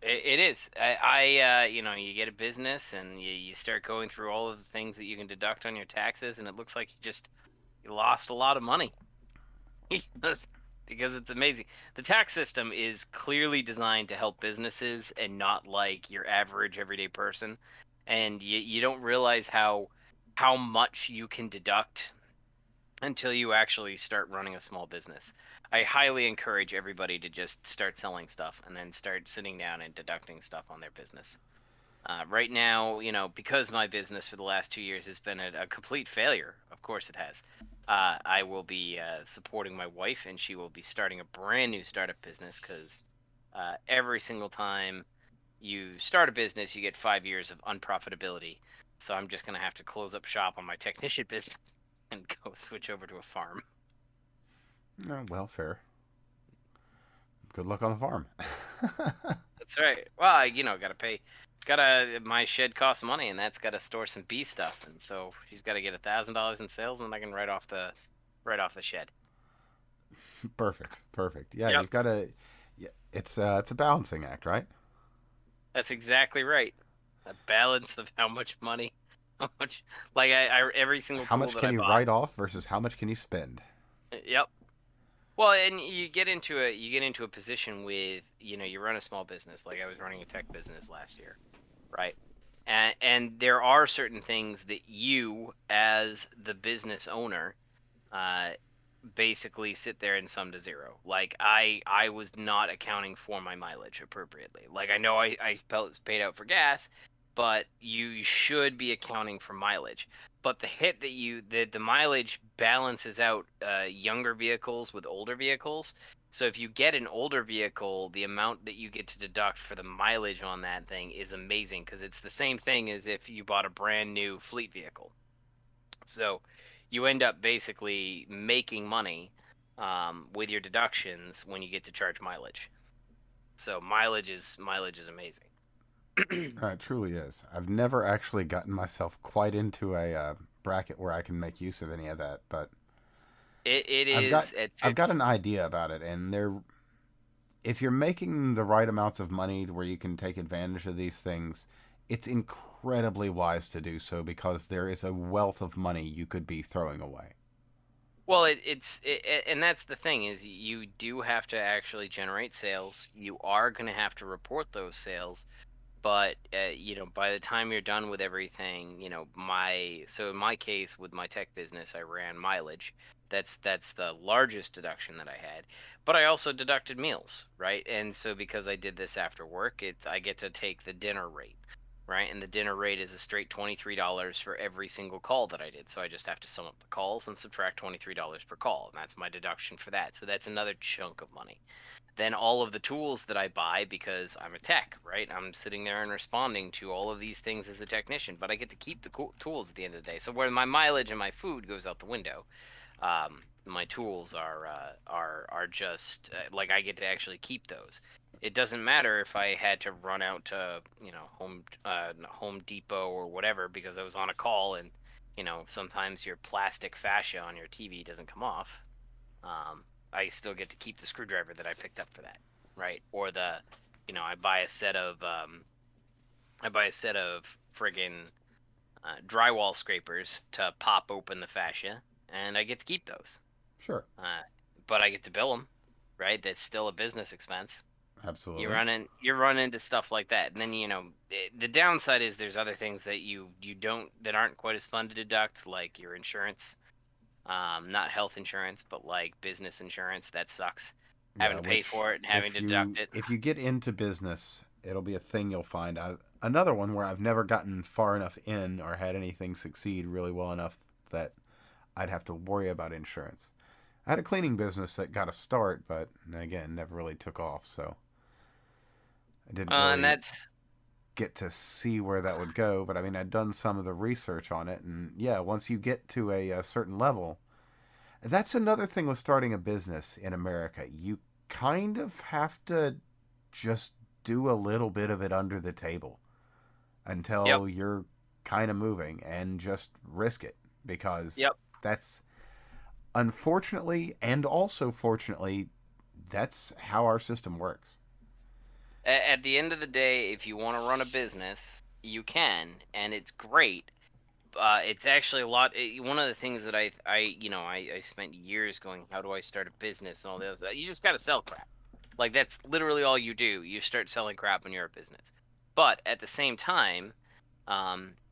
it is. You get a business and you start going through all of the things that you can deduct on your taxes, and it looks like you lost a lot of money. Because it's amazing. The tax system is clearly designed to help businesses and not like your average everyday person. And you don't realize how much you can deduct until you actually start running a small business. I highly encourage everybody to just start selling stuff and then start sitting down and deducting stuff on their business. Right now, because my business for the last 2 years has been a complete failure, of course it has. I will be supporting my wife, and she will be starting a brand new startup business because every single time you start a business, you get 5 years of unprofitability. So I'm just going to have to close up shop on my technician business and go switch over to a farm. Oh, well, fair. Good luck on the farm. That's right. Well, gotta pay. My shed costs money, and that's gotta store some bee stuff, and so she's gotta get $1,000 in sales, and I can write off the shed. Perfect. Perfect. Yeah, Yep, you've got to. Yeah, it's a balancing act, right? that's exactly right. A balance of how much money, how much, like every single How tool much that can I you buy. write off versus how much can you spend? Yep. Well, and you get into a position with, you run a small business, like I was running a tech business last year, right? And there are certain things that you, as the business owner, uh, basically sit there and sum to zero. Like I was not accounting for my mileage appropriately. Like I know I paid out for gas, but you should be accounting for mileage. But the hit that the mileage balances out younger vehicles with older vehicles. So if you get an older vehicle, the amount that you get to deduct for the mileage on that thing is amazing because it's the same thing as if you bought a brand new fleet vehicle. So you end up basically making money with your deductions when you get to charge mileage. So mileage is amazing. It truly is. I've never actually gotten myself quite into a bracket where I can make use of any of that, but It I've got is at I've got 50. an idea about it, and if you're making the right amounts of money to where you can take advantage of these things, it's incredibly wise to do so because there is a wealth of money you could be throwing away. Well, and that's the thing is you do have to actually generate sales. You are going to have to report those sales, but by the time you're done with everything, so in my case with my tech business, I ran mileage. That's the largest deduction that I had, but I also deducted meals, right? And so because I did this after work, I get to take the dinner rate, right? And the dinner rate is a straight $23 for every single call that I did. So I just have to sum up the calls and subtract $23 per call, and that's my deduction for that. So that's another chunk of money. Then all of the tools that I buy because I'm a tech, right? I'm sitting there and responding to all of these things as a technician, but I get to keep the tools at the end of the day. So where my mileage and my food goes out the window, my tools are just like I get to actually keep those. It doesn't matter if I had to run out to Home Depot or whatever because I was on a call and sometimes your plastic fascia on your TV doesn't come off. um, I still get to keep the screwdriver that I picked up for that, right? Or I buy a set of friggin' drywall scrapers to pop open the fascia, and I get to keep those. Sure, Uh, but I get to bill them, right? That's still a business expense. absolutely. You run into stuff like that, and then the downside is there's other things that you don't that aren't quite as fun to deduct, like your insurance. Not health insurance, but like business insurance. That sucks. Having Yeah, to pay which for it and having to deduct it. if you get into business, it'll be a thing you'll find. Another one where I've never gotten far enough in or had anything succeed really well enough that I'd have to worry about insurance. I had a cleaning business that got a start, but again, never really took off, so I didn't And really that's get to see where that would go. But I mean, I'd done some of the research on it, and yeah, once you get to a certain level, that's another thing with starting a business in America. You kind of have to just do a little bit of it under the table yep, until you're kind of moving and just risk it because yep. that's unfortunately and also fortunately that's how our system works. At the end of the day, if you want to run a business, you can, and it's great. It's actually a lot. One of the things that I spent years going, how do I start a business and all this. You just got to sell crap. Like that's literally all you do. You start selling crap when you're a business. But at the same time,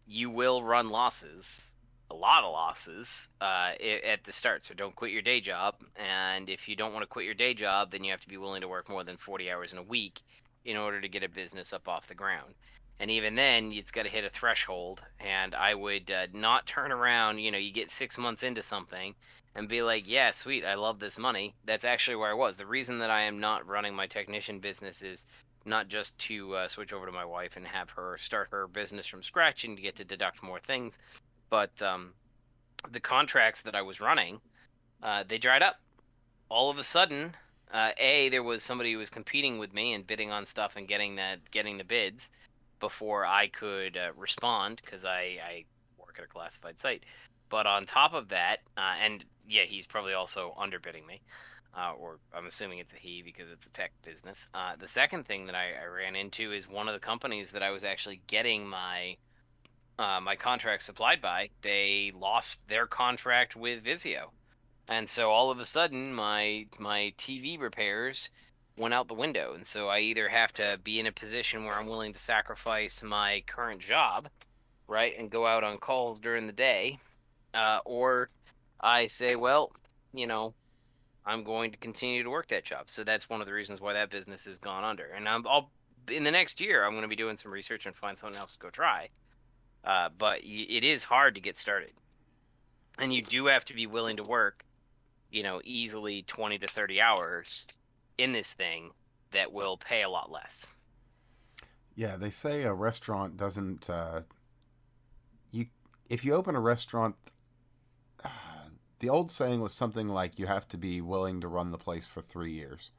you will run losses, a lot of losses, at the start. So don't quit your day job. And if you don't want to quit your day job, then you have to be willing to work more than 40 hours in a week in order to get a business up off the ground. And even then, it's got to hit a threshold. And I would not turn around. You get 6 months into something and be like, yeah, sweet, I love this money. That's actually where I was. The reason that I am not running my technician business is not just to switch over to my wife and have her start her business from scratch and get to deduct more things, but the contracts that I was running, they dried up. All of a sudden, there was somebody who was competing with me and bidding on stuff and getting the bids before I could respond because I work at a classified site. But on top of that, and yeah, he's probably also underbidding me, or I'm assuming it's a he because it's a tech business. The second thing that I ran into is one of the companies that I was actually getting my contract supplied by. They lost their contract with Vizio, and so all of a sudden my TV repairs went out the window. And so I either have to be in a position where I'm willing to sacrifice my current job, right, and go out on calls during the day, or I say, well, you know, I'm going to continue to work that job. So that's one of the reasons why that business has gone under. And I'll in the next year I'm going to be doing some research and find something else to go try. But it is hard to get started, and you do have to be willing to work, easily 20 to 30 hours in this thing that will pay a lot less. Yeah, they say a restaurant doesn't you if you open a restaurant, uh, the old saying was something like you have to be willing to run the place for 3 years.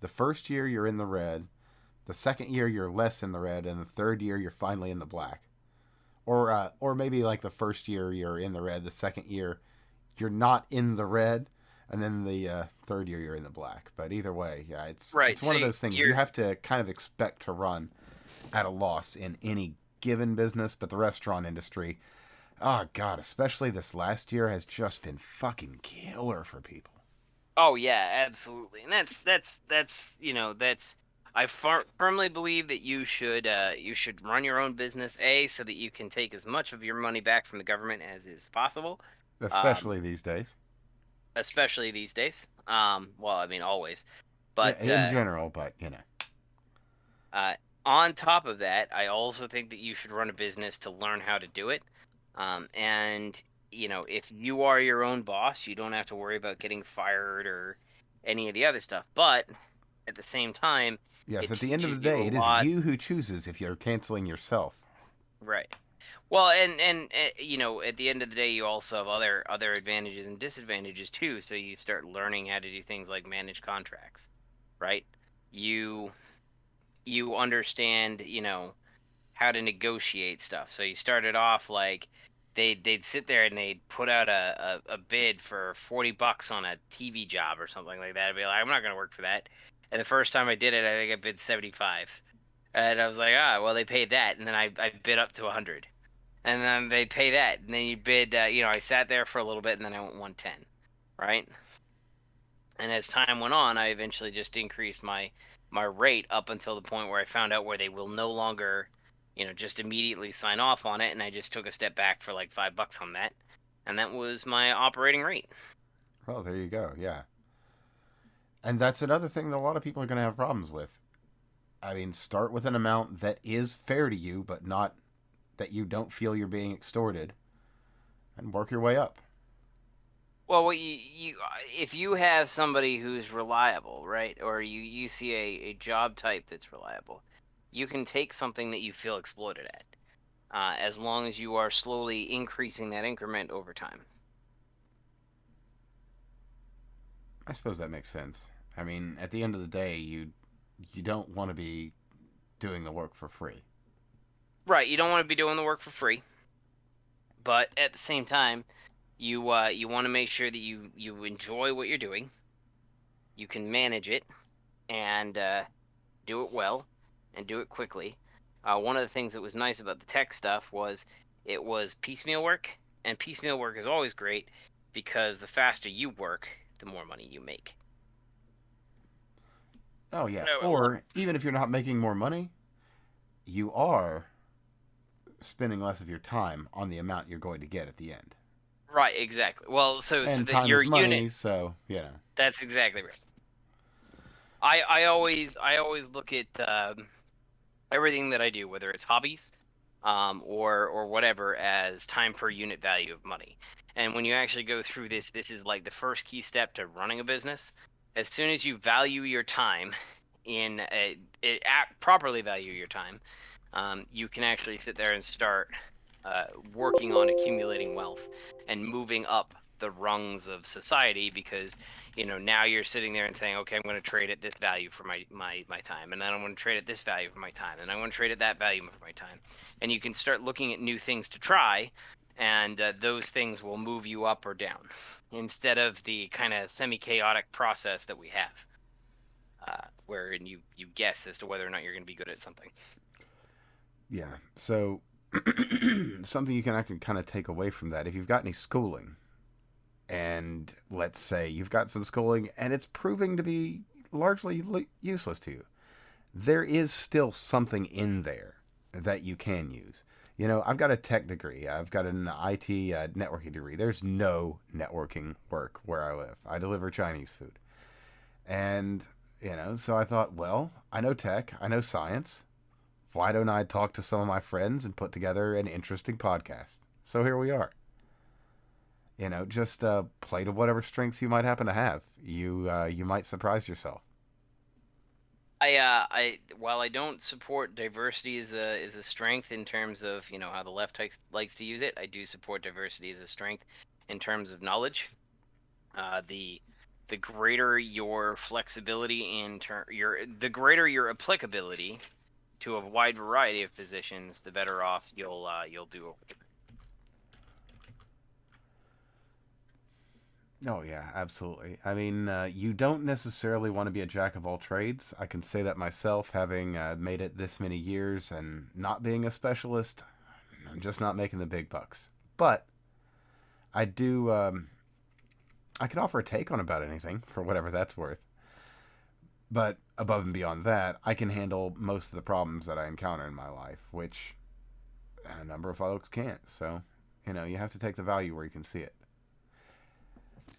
The first year you're in the red, the second year you're less in the red, and the third year you're finally in the black. Or maybe like the first year you're in the red, the second year you're not in the red, and then the third year you're in the black. But either way, yeah, Right. it's one So of those things you you're have to kind of expect to run at a loss in any given business. But the restaurant industry, oh god, especially this last year has just been fucking killer for people. Oh yeah, absolutely. And that's I firmly believe that you should run your own business, so that you can take as much of your money back from the government as is possible. Um, Especially these days. Especially these days. Well, I mean always. Yeah, But in general, but Uh, on top of that, I also think that you should run a business to learn how to do it. And if you are your own boss, you don't have to worry about getting fired or any of the other stuff. But at the same time, yes, it at the end of teaches the you day, a it is lot. you who chooses if you're canceling yourself. Right. Well, and at the end of the day, you also have other advantages and disadvantages too. So you start learning how to do things like manage contracts, right? You you understand, how to negotiate stuff. So you started off like they'd sit there and they'd put out a bid for $40 on a TV job or something like that. I'd be like, I'm not gonna work for that. And the first time I did it, I think I bid 75. And I was like, well, they paid that. And then I bid up to 100. And then they pay that. And then you bid, I sat there for a little bit and then I went 110. Right. And as time went on, I eventually just increased my rate up until the point where I found out where they will no longer, just immediately sign off on it, and I just took a step back for like $5 on that. and that was my operating rate. Well, there you go. Yeah. And that's another thing that a lot of people are going to have problems with. I mean, start with an amount that is fair to you, but not that you don't feel you're being extorted, and work your way up. Well, what if you have somebody who's reliable, right, or you see a job type that's reliable, you can take something that you feel exploited at, as long as you are slowly increasing that increment over time. I suppose that makes sense. I mean, at the end of the day, you don't want to be doing the work for free. Right, you don't want to be doing the work for free, but at the same time, you want to make sure that you enjoy what you're doing, you can manage it, and do it well, and do it quickly. One of the things that was nice about the tech stuff was it was piecemeal work, and piecemeal work is always great because the faster you work, the more money you make. Oh yeah. No, Or even if you're not making more money, you are spending less of your time on the amount you're going to get at the end. right, exactly. Well, so And that time your is unit, money, so you know. that's exactly right. I always look at everything that I do, whether it's hobbies, or whatever, as time per unit value of money. And when you actually go through this, this is like the first key step to running a business. As soon as you value your time properly value your time, you can actually sit there and start working on accumulating wealth and moving up the rungs of society, because now you're sitting there and saying, okay, I'm going to trade at this value for my time, and then I'm going to trade at this value for my time, and I'm going to trade at that value for my time. And you can start looking at new things to try, and those things will move you up or down, instead of the kind of semi-chaotic process that we have, wherein you guess as to whether or not you're going to be good at something. Yeah. So something you can actually kind of take away from that, if you've got any schooling, and let's say you've got some schooling and it's proving to be largely useless to you, there is still something in there that you can use. You know, I've got a tech degree. I've got an IT networking degree. There's no networking work where I live. I deliver Chinese food. And, so I thought, well, I know tech, I know science. Why don't I talk to some of my friends and put together an interesting podcast? So here we are. Just play to whatever strengths you might happen to have. You might surprise yourself. While I don't support diversity as a strength in terms of how the left likes to use it, I do support diversity as a strength in terms of knowledge. The greater your flexibility the greater your applicability to a wide variety of positions, the better off you'll do. Oh yeah, absolutely. I mean, you don't necessarily want to be a jack of all trades. I can say that myself, having made it this many years and not being a specialist. I'm just not making the big bucks. But I do. I can offer a take on about anything for whatever that's worth. But above and beyond that, I can handle most of the problems that I encounter in my life, which a number of folks can't. So, you have to take the value where you can see it.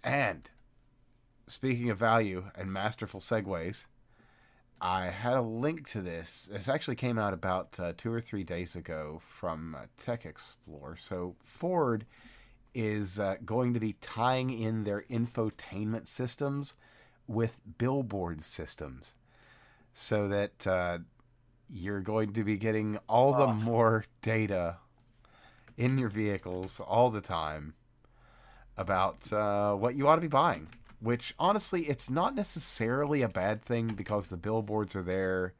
And speaking of value and masterful segues, I had a link to this. This actually came out about 2 or 3 days ago from Tech Explore. So Ford is going to be tying in their infotainment systems with billboard systems, so that you're going to be getting all the more data in your vehicles all the time about what you ought to be buying. Which, honestly, it's not necessarily a bad thing, because the billboards are there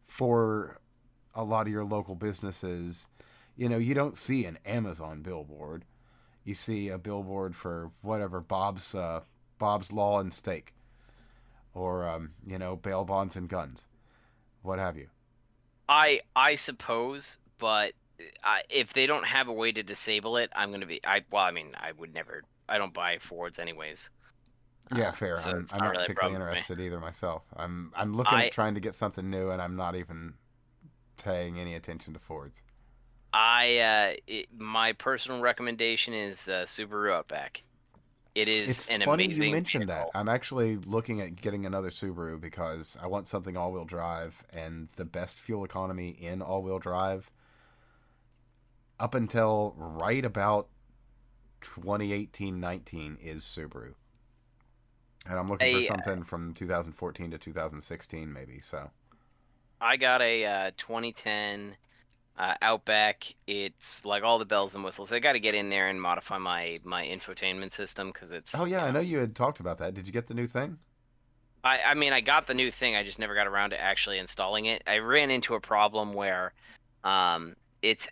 for a lot of your local businesses. You don't see an Amazon billboard. You see a billboard for whatever, Bob's Law and Steak, or bail bonds and guns, what have you. I suppose, but if they don't have a way to disable it, I'm gonna be I mean, I would never. I don't buy Fords anyways, Yeah, fair. so I'm it's I'm not not really a particularly problem for me. interested either myself. I'm looking at I trying to get something new, and I'm not even paying any attention to Fords. My personal recommendation is the Subaru Outback. It is It's an funny you amazing mentioned that. vehicle. I'm actually looking at getting another Subaru because I want something all-wheel drive, and the best fuel economy in all-wheel drive up until right about 2018-19 is Subaru. And I'm looking for I something from 2014 to 2016 maybe. So, I got a 2010 Outback. It's like all the bells and whistles. I got to get in there and modify my infotainment system because oh it's yeah, you I know know you had talked about that. Did you get the new thing? I mean I got the new thing. I just never got around to actually installing it. I ran into a problem where um it's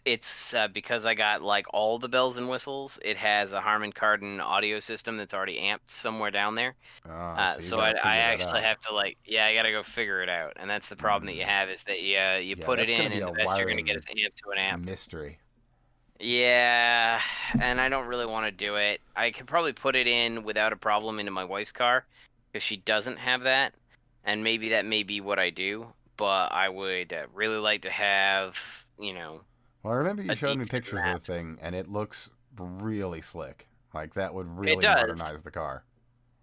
because I got like all the bells and whistles. It has a Harman Kardon audio system that's already amped somewhere down there. Ah, so you So got to I figure that actually out. have to like, yeah, I gotta go figure it out, and that's the problem that you Mm. have is that you Yeah, put it that's going to in, be and a the best you're gonna get wiring is amp to an amp. mystery. Yeah, and I don't really want to do it. I could probably put it in without a problem into my wife's car because she doesn't have that, and maybe that may be what I do. But I would really like to have, Well, I remember you a showed me decent pictures of the map. thing, and it looks really slick. Like that would It really does. modernize the car.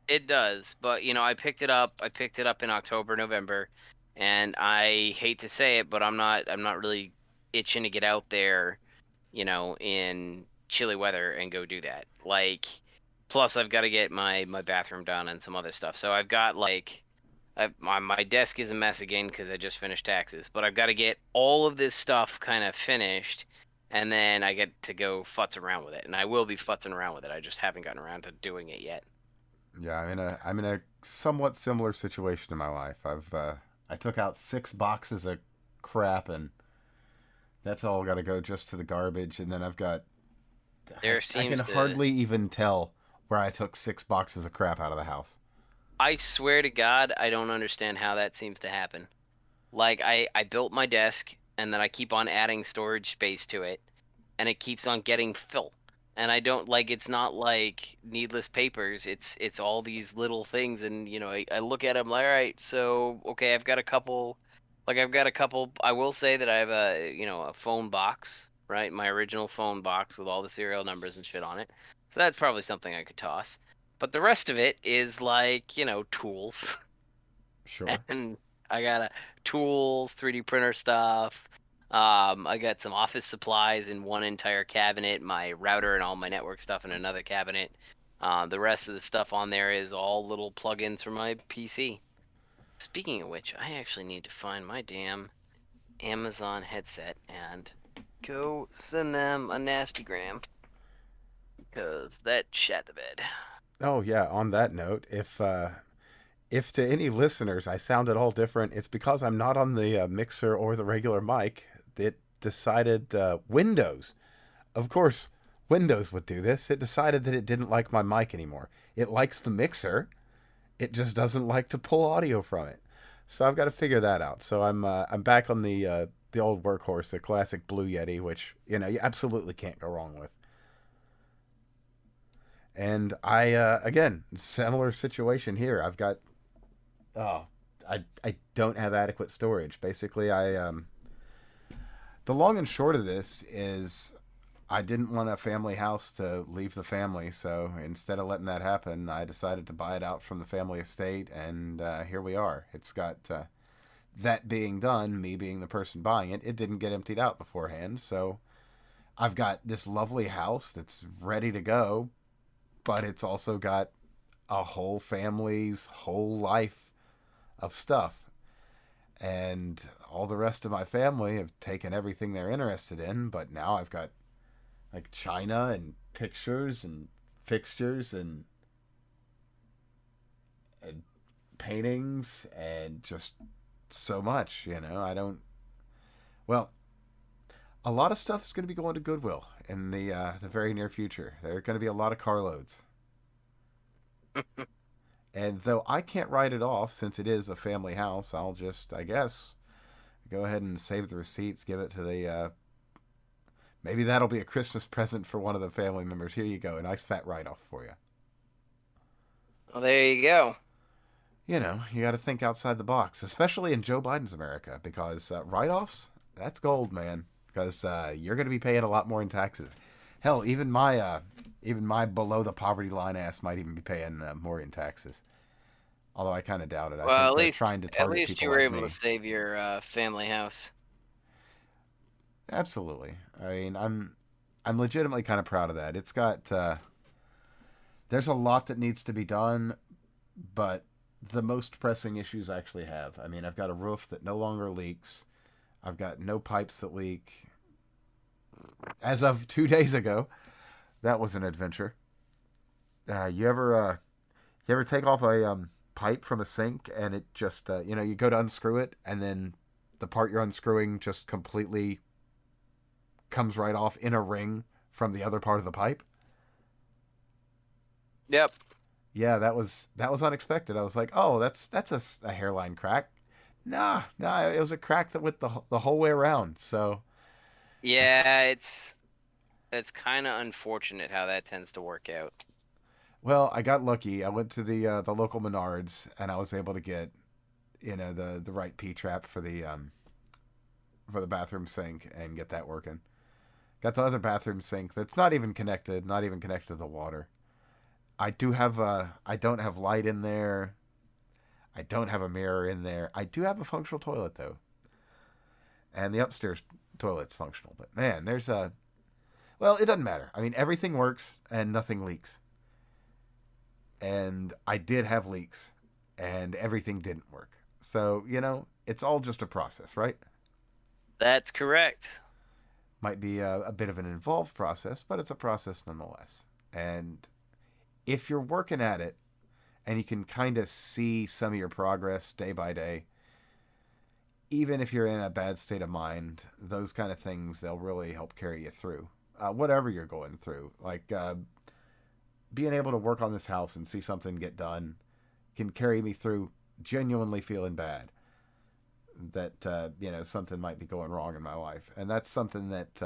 It does, but I picked it up. I picked it up in October, November, and I hate to say it, but I'm not really itching to get out there, in chilly weather and go do that. Like, plus I've got to get my bathroom done and some other stuff. So I've got like my desk is a mess again because I just finished taxes, but I've got to get all of this stuff kind of finished, and then I get to go futz around with it, and I will be futzing around with it. I just haven't gotten around to doing it yet. Yeah, I'm in a somewhat similar situation in my life. I took out 6 boxes of crap, and that's all got to go just to the garbage. And then There I can seems to hardly even tell where I took 6 boxes of crap out of the house. I swear to God, I don't understand how that seems to happen. Like I built my desk and then I keep on adding storage space to it and it keeps on getting full. And I don't like it's not like needless papers. It's all these little things and I look at them like all right, so okay, I've got a couple I will say that I have a phone box, right? My original phone box with all the serial numbers and shit on it. So that's probably something I could toss. But the rest of it is like, tools. Sure. And I got tools, 3D printer stuff. I got some office supplies in one entire cabinet, my router and all my network stuff in another cabinet. The rest of the stuff on there is all little plugins for my PC. Speaking of which, I actually need to find my damn Amazon headset and go send them a nastygram because that shat the bed. Oh yeah. On that note, if to any listeners I sound at all different, it's because I'm not on the mixer or the regular mic. It decided Windows. Of course, Windows would do this. It decided that it didn't like my mic anymore. It likes the mixer. It just doesn't like to pull audio from it. So I've got to figure that out. So I'm back on the old workhorse, the classic Blue Yeti, which you absolutely can't go wrong with. And I again similar situation here. I've got oh I don't have adequate storage. Basically, the long and short of this is I didn't want a family house to leave the family, so instead of letting that happen, I decided to buy it out from the family estate, and here we are. It's got that being done, me being the person buying it, it didn't get emptied out beforehand, so I've got this lovely house that's ready to go, but it's also got a whole family's whole life of stuff. And all the rest of my family have taken everything they're interested in, but now I've got like china and pictures and fixtures and paintings and just so much. I don't. Well, a lot of stuff is going to be going to Goodwill in the very near future. There are going to be a lot of carloads, and though I can't write it off since it is a family house, I'll just, I guess, go ahead and save the receipts, give it to the. Maybe that'll be a Christmas present for one of the family members. Here you go, a nice fat write off for you. Well, there you go. You got to think outside the box, especially in Joe Biden's America, because write offs, that's gold, man. because you're going to be paying a lot more in taxes. Hell, even my below the poverty line ass might even be paying more in taxes. Although I kind of doubt it. I Well, think they're trying to at target least people you were like able to me. save your family house. Absolutely. I mean, I'm legitimately kind of proud of that. It's got there's a lot that needs to be done, but the most pressing issues I actually have. I mean, I've got a roof that no longer leaks. I've got no pipes that leak. As of 2 days ago, that was an adventure. You ever take off a pipe from a sink and it just you go to unscrew it and then the part you're unscrewing just completely comes right off in a ring from the other part of the pipe? Yep. Yeah, that was unexpected. I was like, oh, that's a hairline crack. Nah, it was a crack that went the whole way around. So, Yeah, it's kind of unfortunate how that tends to work out. well, I got lucky. I went to the local Menards and I was able to get the right P trap for the bathroom sink and get that working. Got the other bathroom sink that's not even connected to the water. I don't have light in there. I don't have a mirror in there. I do have a functional toilet though, and the upstairs toilet's functional. But man, there's a well, it doesn't matter. I mean, everything works and nothing leaks. And I did have leaks, and everything didn't work. So it's all just a process, right? That's correct. Might be a bit of an involved process, but it's a process nonetheless. And if you're working at it and you can kind of see some of your progress day by day, even if you're in a bad state of mind, those kind of things, they'll really help carry you through. Whatever you're going through. Like being able to work on this house and see something get done can carry me through genuinely feeling bad that something might be going wrong in my life. And that's something that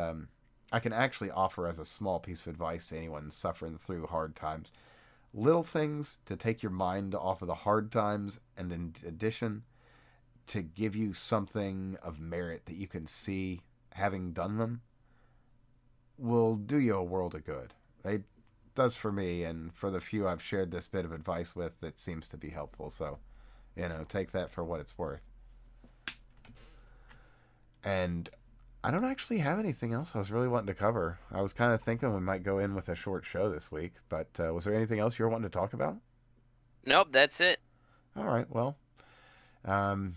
I can actually offer as a small piece of advice to anyone suffering through hard times. Little things to take your mind off of the hard times, and in addition, to give you something of merit that you can see having done them, will do you a world of good. It does for me, and for the few I've shared this bit of advice with, it seems to be helpful. So, take that for what it's worth. And I don't actually have anything else I was really wanting to cover. I was kind of thinking we might go in with a short show this week, but was there anything else you were wanting to talk about? Nope, that's it. All right, well,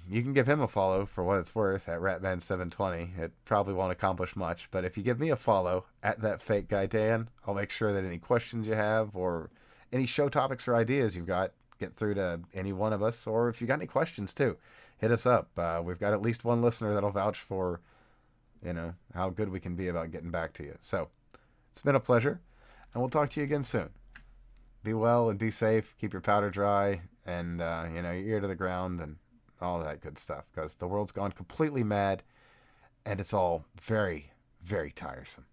you can give him a follow for what it's worth at Ratman720. It probably won't accomplish much, but if you give me a follow at that fake guy Dan, I'll make sure that any questions you have or any show topics or ideas you've got get through to any one of us. Or if you got any questions too, hit us up. We've got at least one listener that'll vouch for how good we can be about getting back to you. So it's been a pleasure, and we'll talk to you again soon. Be well and be safe. Keep your powder dry, and your ear to the ground, and all that good stuff, because the world's gone completely mad, and it's all very, very tiresome.